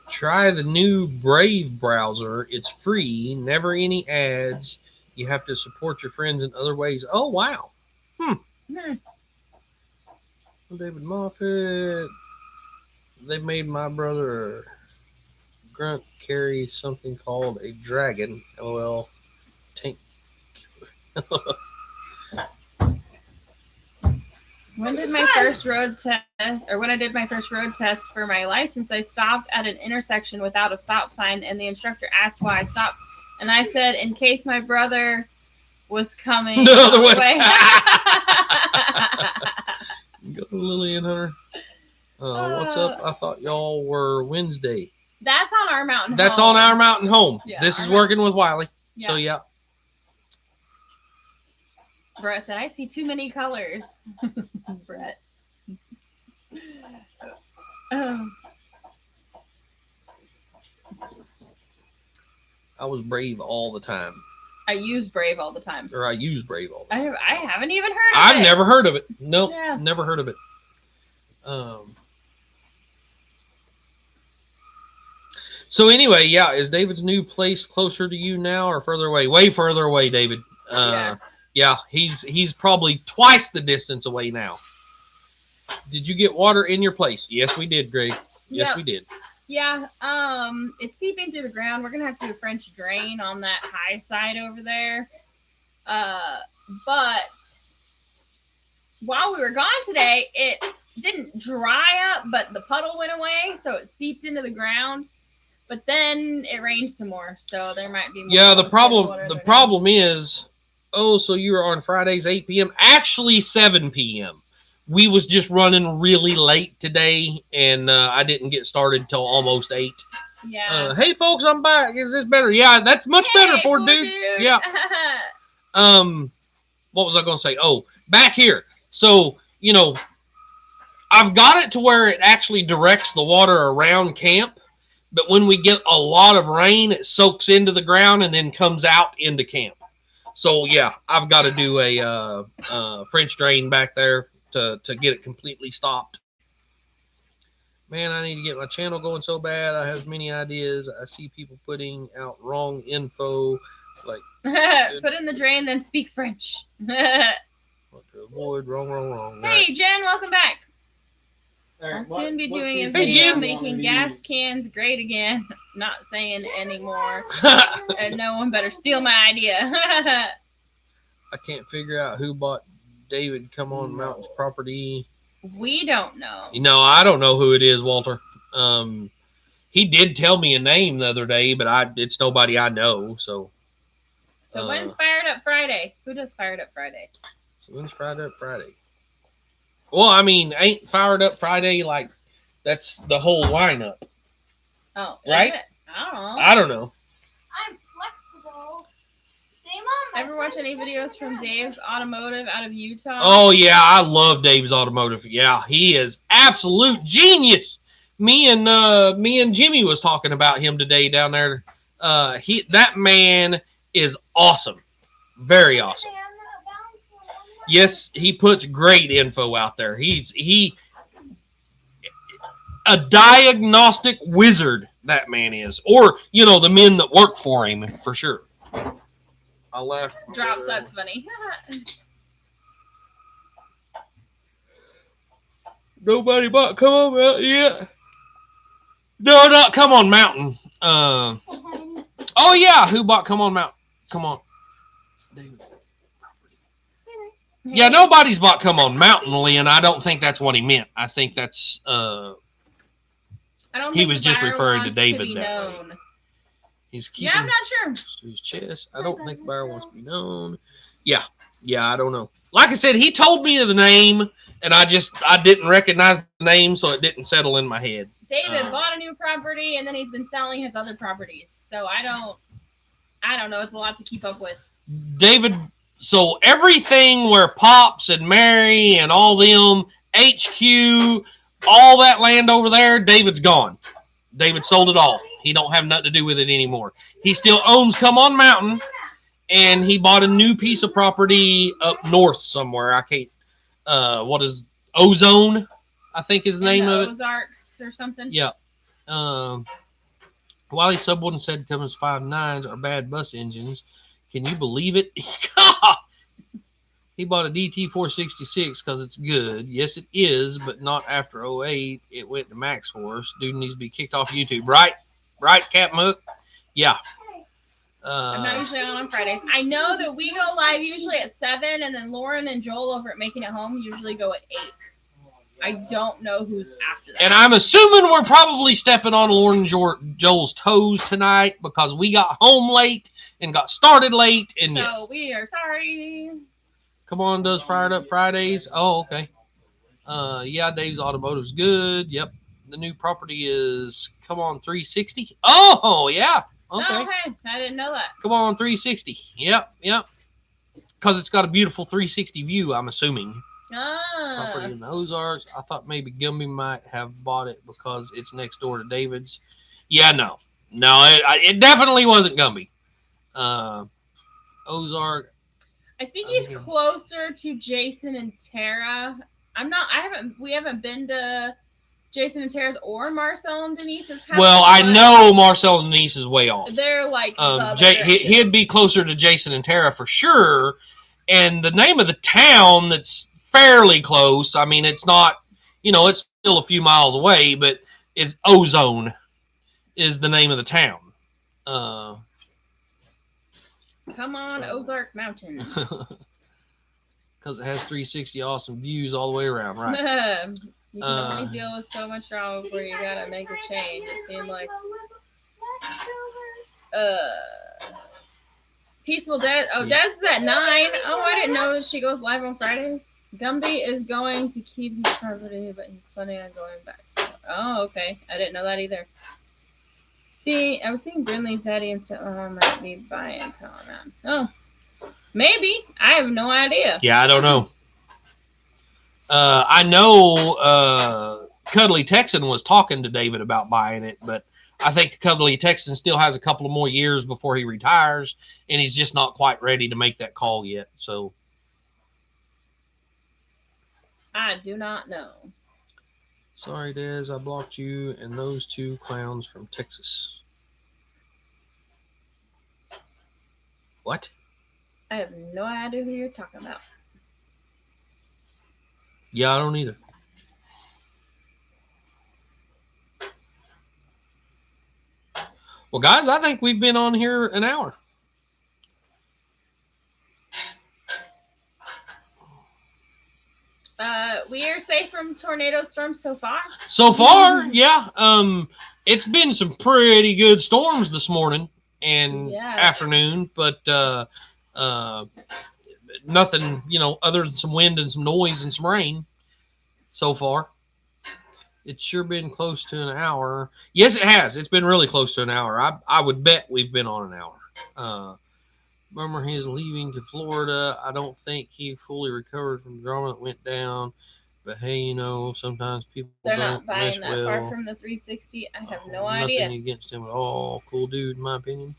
Try the new Brave browser. It's free, never any ads. You have to support your friends in other ways. Oh, wow. David Moffat. They made my brother Grunt carry something called a dragon. LOL. Tank. When I did my first road test for my license, I stopped at an intersection without a stop sign, and the instructor asked why I stopped. And I said, in case my brother was coming the other way. Go to Lily and Hunter. What's up? I thought y'all were Wednesday. That's on our mountain That's home. on our mountain home. Yeah, this is working with Wiley. Yeah. So, yeah. Brett said, I see too many colors. Brett. I was Brave all the time. I use Brave all the time. Or I use Brave all the time. I haven't even heard of it. I've never heard of it. Nope. Yeah. Never heard of it. So anyway, yeah, is David's new place closer to you now or further away? Way further away, David. Yeah, he's probably twice the distance away now. Did you get water in your place? Yes, we did, Greg. Yes, we did. Yeah, it's seeping through the ground. We're gonna have to do a French drain on that high side over there. But while we were gone today, it didn't dry up, but the puddle went away, so it seeped into the ground. But then it rained some more, so there might be more. Yeah, the problem is, so you were on Fridays 8 p.m. Actually 7 p.m. We was just running really late today, and I didn't get started till almost 8. Yeah. Hey folks, I'm back. Is this better? Yeah, that's much better for dude. Yeah. What was I gonna say? Oh, back here. So, I've got it to where it actually directs the water around camp, but when we get a lot of rain, it soaks into the ground and then comes out into camp. So yeah, I've got to do a French drain back there to get it completely stopped. Man, I need to get my channel going so bad. I have many ideas. I see people putting out wrong info. Like put in the drain, then speak French. What to avoid? Wrong. Hey, Jen, welcome back. Right, I'll soon be doing a Hey, video Jen. making gas cans great again. Not saying anymore. And no one better steal my idea. I can't figure out who bought David Come On Mountain's property. We don't know. I don't know who it is, Walter. He did tell me a name the other day, but it's nobody I know. So when's Fired Up Friday? Who does Fired Up Friday? So when's Fired Up Friday? Well, I mean, ain't Fired Up Friday like that's the whole lineup? Oh, right? I don't know. I don't know. I'm flexible. Same on my Ever watch any videos from Dave's Automotive out of Utah? Oh yeah, I love Dave's Automotive. Yeah, he is absolute genius. Me and Jimmy was talking about him today down there. That man is awesome. Very awesome. Yes, he puts great info out there. He's a diagnostic wizard, that man is. Or, the men that work for him, for sure. I laughed. Drops, that's funny. Nobody bought Come On Mountain yet. No, not Come On Mountain. Oh yeah, who bought Come On Mountain? Come on. David. Yeah, nobody's bought Come On Mountain, Lee, and I don't think that's what he meant. I think that's I don't he think was the just buyer referring to wants David be that way. known. He's keeping Yeah, I'm not sure. to his chest. I don't think the buyer wants to be known. Yeah, I don't know. Like I said, he told me the name, and I didn't recognize the name, so it didn't settle in my head. David bought a new property, and then he's been selling his other properties. So I don't know. It's a lot to keep up with. David, so everything where Pops and Mary and all them, HQ, all that land over there, David's gone. David sold it all. He don't have nothing to do with it anymore. He still owns Come On Mountain, and he bought a new piece of property up north somewhere. I can't, what is Ozone, I think is the name of it. Ozarks or something. Yeah. Wiley Subwood said Cummins 5.9s are bad bus engines. Can you believe it? He bought a DT 466 because it's good. Yes, it is, but not after 08. It went to max force. Dude needs to be kicked off YouTube. Right, Captain Hook? Yeah. I'm not usually on Fridays. I know that we go live usually at 7, and then Lauren and Joel over at Making It Home usually go at 8. I don't know who's after that. And I'm assuming we're probably stepping on Lauren and Joel's toes tonight because we got home late and got started late. And so yes. We are sorry. Come On does Fired Up Fridays. Oh, okay. Yeah, Dave's Automotive's good. Yep. The new property is Come On 360. Oh, yeah. Okay. Oh, okay. I didn't know that. Come On 360. Yep. Because it's got a beautiful 360 view, I'm assuming. Property in the Ozarks. I thought maybe Gumby might have bought it because it's next door to David's. Yeah, no, it definitely wasn't Gumby. Ozark. I think he's closer to Jason and Tara. We haven't been to Jason and Tara's or Marcel and Denise's house. Well, I know Marcel and Denise is way off. They're like he'd be closer to Jason and Tara for sure. And the name of the town that's fairly close. I mean, it's not, it's still a few miles away, but it's Ozone is the name of the town. Come on, Ozark Mountain. Because it has 360 awesome views all the way around, right? You can only deal with so much drama before you gotta make a change. It seemed like Peaceful Des. Oh, Des is at 9. Oh, I didn't know that she goes live on Fridays. Gumby is going to keep his property, but he's planning on going back to it. Oh, okay. I didn't know that either. See, I was seeing Brinley's daddy and stuff. I might be buying Colorado. Oh, maybe. I have no idea. Yeah, I don't know. I know Cuddly Texan was talking to David about buying it, but I think Cuddly Texan still has a couple of more years before he retires, and he's just not quite ready to make that call yet. So I do not know. Sorry, Des, I blocked you and those two clowns from Texas. What? I have no idea who you're talking about. Yeah, I don't either. Well, guys, I think we've been on here an hour. We are safe from tornado storms so far. So far, yeah. It's been some pretty good storms this morning and afternoon, but nothing, other than some wind and some noise and some rain so far. It's sure been close to an hour. Yes, it has. It's been really close to an hour. I would bet we've been on an hour. Remember, he is leaving to Florida. I don't think he fully recovered from the drama that went down. But hey, sometimes people they're don't not buying that well. far from the 360. I have no idea. Nothing against him at all. Cool dude, in my opinion.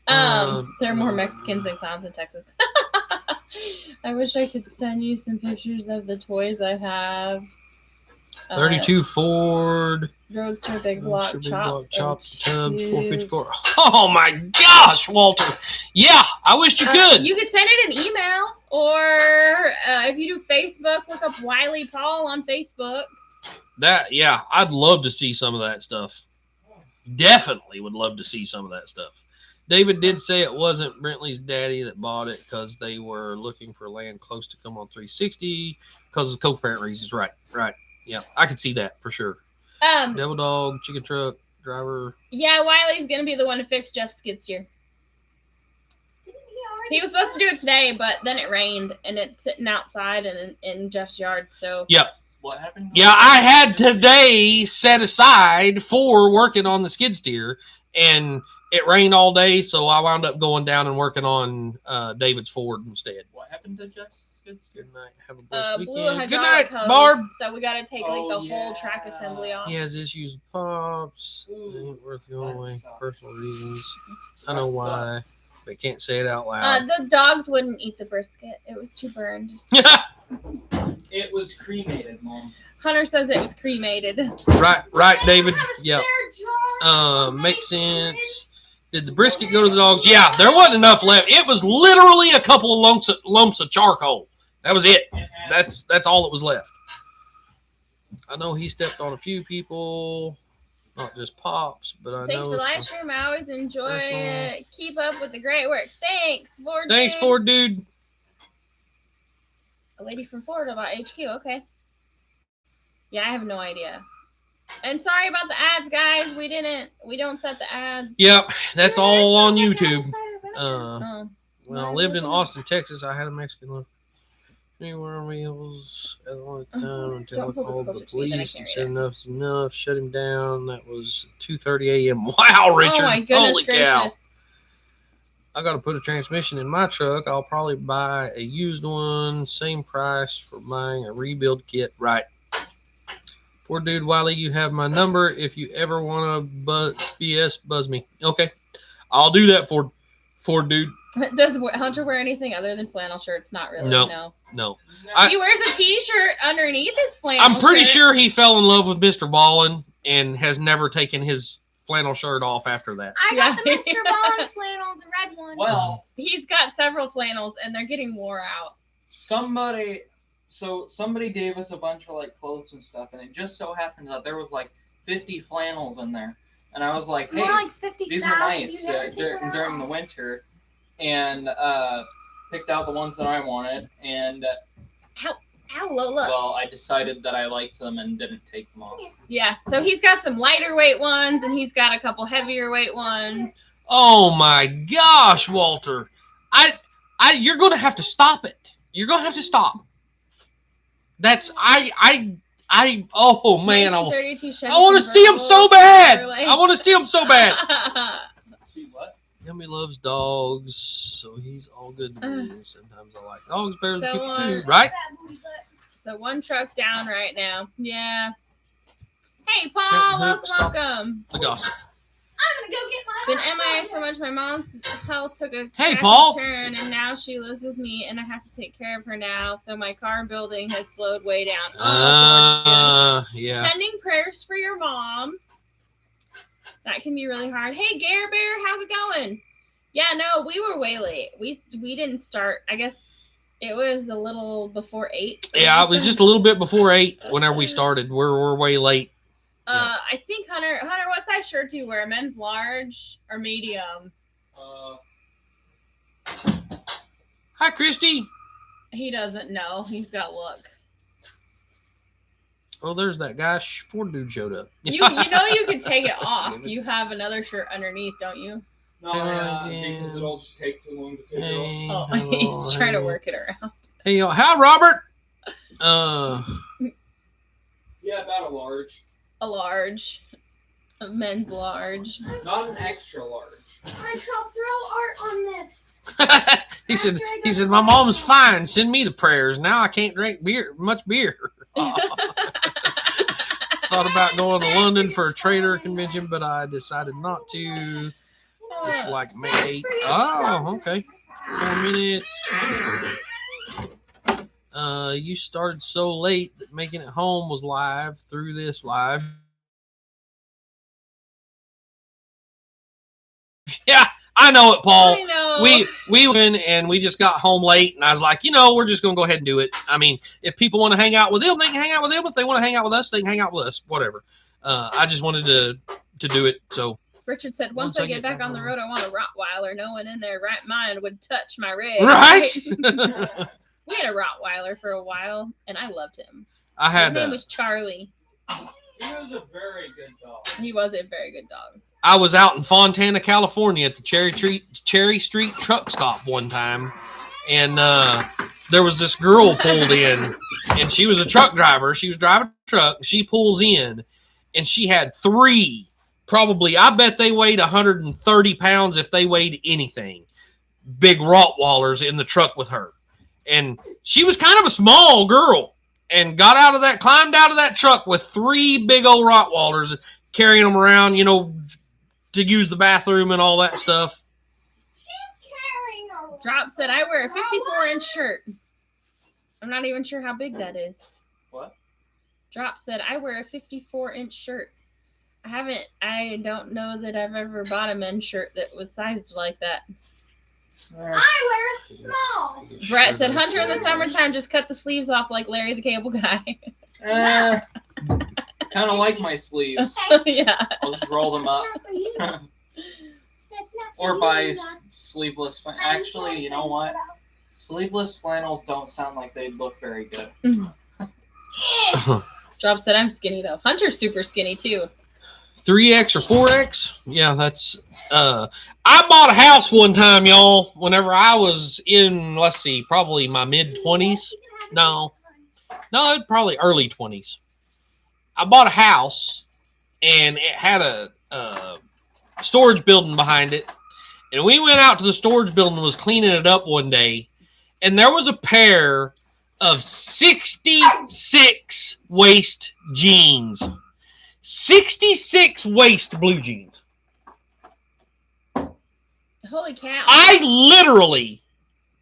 There are more Mexicans and clowns in Texas. I wish I could send you some pictures of the toys I have. 32 Ford. Roadster Big Block Chopped Tub 454. Oh my gosh, Walter. Yeah, I wish you could. You could send it an email, or if you do Facebook, look up Wiley Paul on Facebook. I'd love to see some of that stuff. Definitely would love to see some of that stuff. David did say it wasn't Brentley's daddy that bought it because they were looking for land close to Come On 360 because of co-parent reasons. Right. Yeah, I could see that for sure. Devil Dog, Chicken Truck, driver. Yeah, Wiley's gonna be the one to fix Jeff's skid steer. He was supposed to do it today, but then it rained and it's sitting outside and in Jeff's yard. So Yep. What happened? Yeah, I had today set aside for working on the skid steer, and it rained all day, so I wound up going down and working on David's Ford instead. What happened to Jeff's skid steer? Good night. Have a blessed blue weekend. Good hydraulic night, hose, Barb. so we gotta take like the whole yeah. track assembly off. He has issues with pops. Ooh, Ain't worth going away. sucks. Personal reasons. I know why, but can't say it out loud. The dogs wouldn't eat the brisket. It was too burned. It was cremated, Mom. Hunter says it was cremated. right, David. Yeah. Yep. Makes sense. Did the brisket go to the dogs? Yeah, there wasn't enough left. It was literally a couple of lumps of charcoal. That was it. That's all that was left. I know he stepped on a few people, not just Pops, but I Thanks know. for live stream. I always enjoy personal- it. Keep up with the great work. Thanks, Ford. Thanks, dude. Ford dude. A lady from Florida about HQ. Okay. Yeah, I have no idea. And sorry about the ads, guys. We don't set the ads. Yep, that's all on YouTube. Oh. When I lived in Austin, Texas, I had a Mexican live anywhere meals at one time until I Don't pull this called the closer to me, then I police and can't said read it. enough's enough. Shut him down. That was 2:30 a.m. Wow, Richard. Oh my goodness Holy gracious. cow. I got to put a transmission in my truck. I'll probably buy a used one. Same price for buying a rebuild kit. Right. Poor dude, Wiley, you have my number. If you ever want to buzz me. Okay. I'll do that for dude. Does Hunter wear anything other than flannel shirts? Not really. No. No. He wears a t-shirt underneath his flannel I'm pretty shirt. sure he fell in love with Mr. Ballin and has never taken his flannel shirt off after that. I got the Yeah. Mr. Bond flannel, the red one. Well, He's got several flannels and they're getting wore out. somebody gave us a bunch of like clothes and stuff, and it just so happened that there was like 50 flannels in there, and I was like, hey, More like 50,000. these are nice You never take one during the off. winter, and picked out the ones that I wanted, and Ow, Lola. well, I decided that I liked them and didn't take them off. Yeah, so he's got some lighter weight ones and he's got a couple heavier weight ones. Oh my gosh, Walter. You're going to have to stop it. You're going to have to stop. That's oh man, I 1932 Chevy want to see him so bad. I want to see him so bad. See what? Yummy loves dogs, so he's all good to me. Sometimes I like dogs better than people too, right? So one truck down right now. Yeah. Hey, Can't Paul. hook, stop. Welcome. The gossip. I'm gonna go get my Been MIA so much. My mom's health took a Hey, crappy Paul. turn, and now she lives with me, and I have to take care of her now. So my car building has slowed way down. Yeah. Sending prayers for your mom. That can be really hard. Hey, Gare Bear, how's it going? Yeah, no, we were way late. We didn't start. I guess it was a little before 8. Yeah, it was just a little bit before 8 whenever we started. We're way late. I think Hunter, what size shirt do you wear? Men's large or medium? Hi, Christy. He doesn't know. He's got look. Oh, there's that guy. Ford dude showed up. You know you can take it off. You have another shirt underneath, don't you? No, because it'll just take too long to take it off. Hey, Oh, hello, he's trying to hello. work it around. Hey, hi, Robert. Yeah, about a large. A large. A men's large. Not an extra large. I shall throw art on this. he said, my mom's fine. Send me the prayers. Now I can't drink much beer. Thought about going to London for a trader convention, but I decided not to. It's like May 8th. Oh, okay. 4 minutes. You started so late that making it home was live through this live. Yeah, I know it, Paul. I know. We went and we just got home late, and I was like, we're just gonna go ahead and do it. I mean, if people want to hang out with them, they can hang out with them. If they want to hang out with us, they can hang out with us. Whatever. I just wanted to do it. So Richard said, once I get back on the road, I want a Rottweiler. No one in their right mind would touch my rig. right. We had a Rottweiler for a while, and I loved him. I His had name was Charlie. He was a very good dog. He was a very good dog. I was out in Fontana, California at the Cherry Street truck stop one time, and there was this girl pulled in, and she was a truck driver. She was driving a truck. She pulls in, and she had 3, probably, I bet they weighed 130 pounds if they weighed anything, big Rottweilers in the truck with her. And she was kind of a small girl, and climbed out of that truck with 3 big old Rottweilers, carrying them around, you know, to use the bathroom and all that stuff. She's carrying her. Drop said, I wear a 54-inch shirt. I'm not even sure how big that is. What? Drop said, I wear a 54-inch shirt. I don't know that I've ever bought a men's shirt that was sized like that. I wear a small. Brett said, Hunter, in the summertime, just cut the sleeves off like Larry the Cable Guy. Kind of like my sleeves. Yeah. I'll just roll them up. Or buy sleeveless flannels. Actually, you know what? Sleeveless flannels don't sound like they look very good. Drop said, I'm skinny, though. Hunter's super skinny, too. 3X or 4X? Yeah, that's... I bought a house one time, y'all, whenever I was in, let's see, probably my mid-20s. No, probably early 20s. I bought a house, and it had a storage building behind it. And we went out to the storage building and was cleaning it up one day, and there was a pair of 66 waist jeans. 66 waist blue jeans. Holy cow. I literally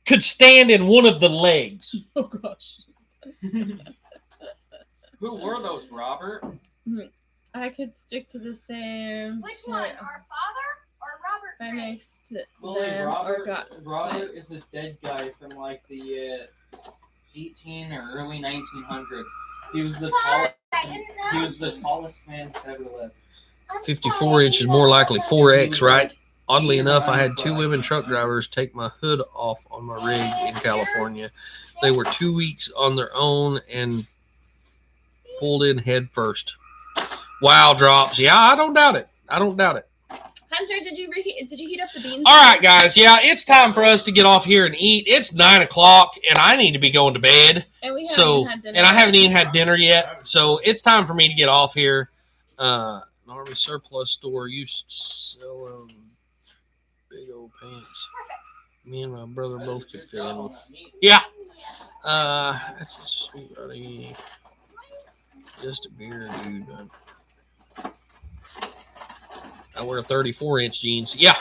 could stand in one of the legs. Oh, gosh. Who wore those, Robert? I could stick to the same. Which one? Our father or Robert? If I Gray? mixed Lily, them or got Robert is a dead guy from like the 18 or early 1900s. He was the tallest. I didn't know. He was the tallest man to ever live. I'm 54 sorry. inch is more likely 4X, right? Oddly enough, I had 2 women truck drivers take my hood off on my rig in California. They were 2 weeks on their own and pulled in head first. Wow, Drops. Yeah, I don't doubt it. Hunter, did you heat up the beans? All right, guys. Yeah, it's time for us to get off here and eat. It's 9 o'clock, and I need to be going to bed. And we So, haven't had dinner. and I haven't even had dinner yet. So it's time for me to get off here. An Army surplus store used to sell big old pants. Me and my brother both could fit in with. Yeah. That's a sweet buddy. Just a beer, dude. I wear 34-inch jeans. Yeah.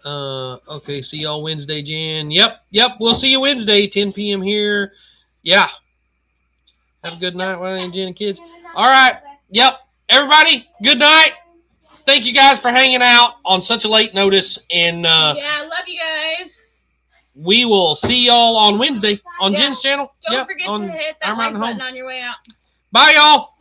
Okay, see y'all Wednesday, Jen. Yep. We'll see you Wednesday, 10 p.m. here. Yeah. Have a good night, Wiley and Jen and kids. All right. Yep. Everybody, good night. Thank you guys for hanging out on such a late notice. And yeah, I love you guys. we will see y'all on Wednesday on Yeah. Jen's channel. Don't Yep, forget on to hit that Iron like Mountain button Home. on your way out. Bye, y'all.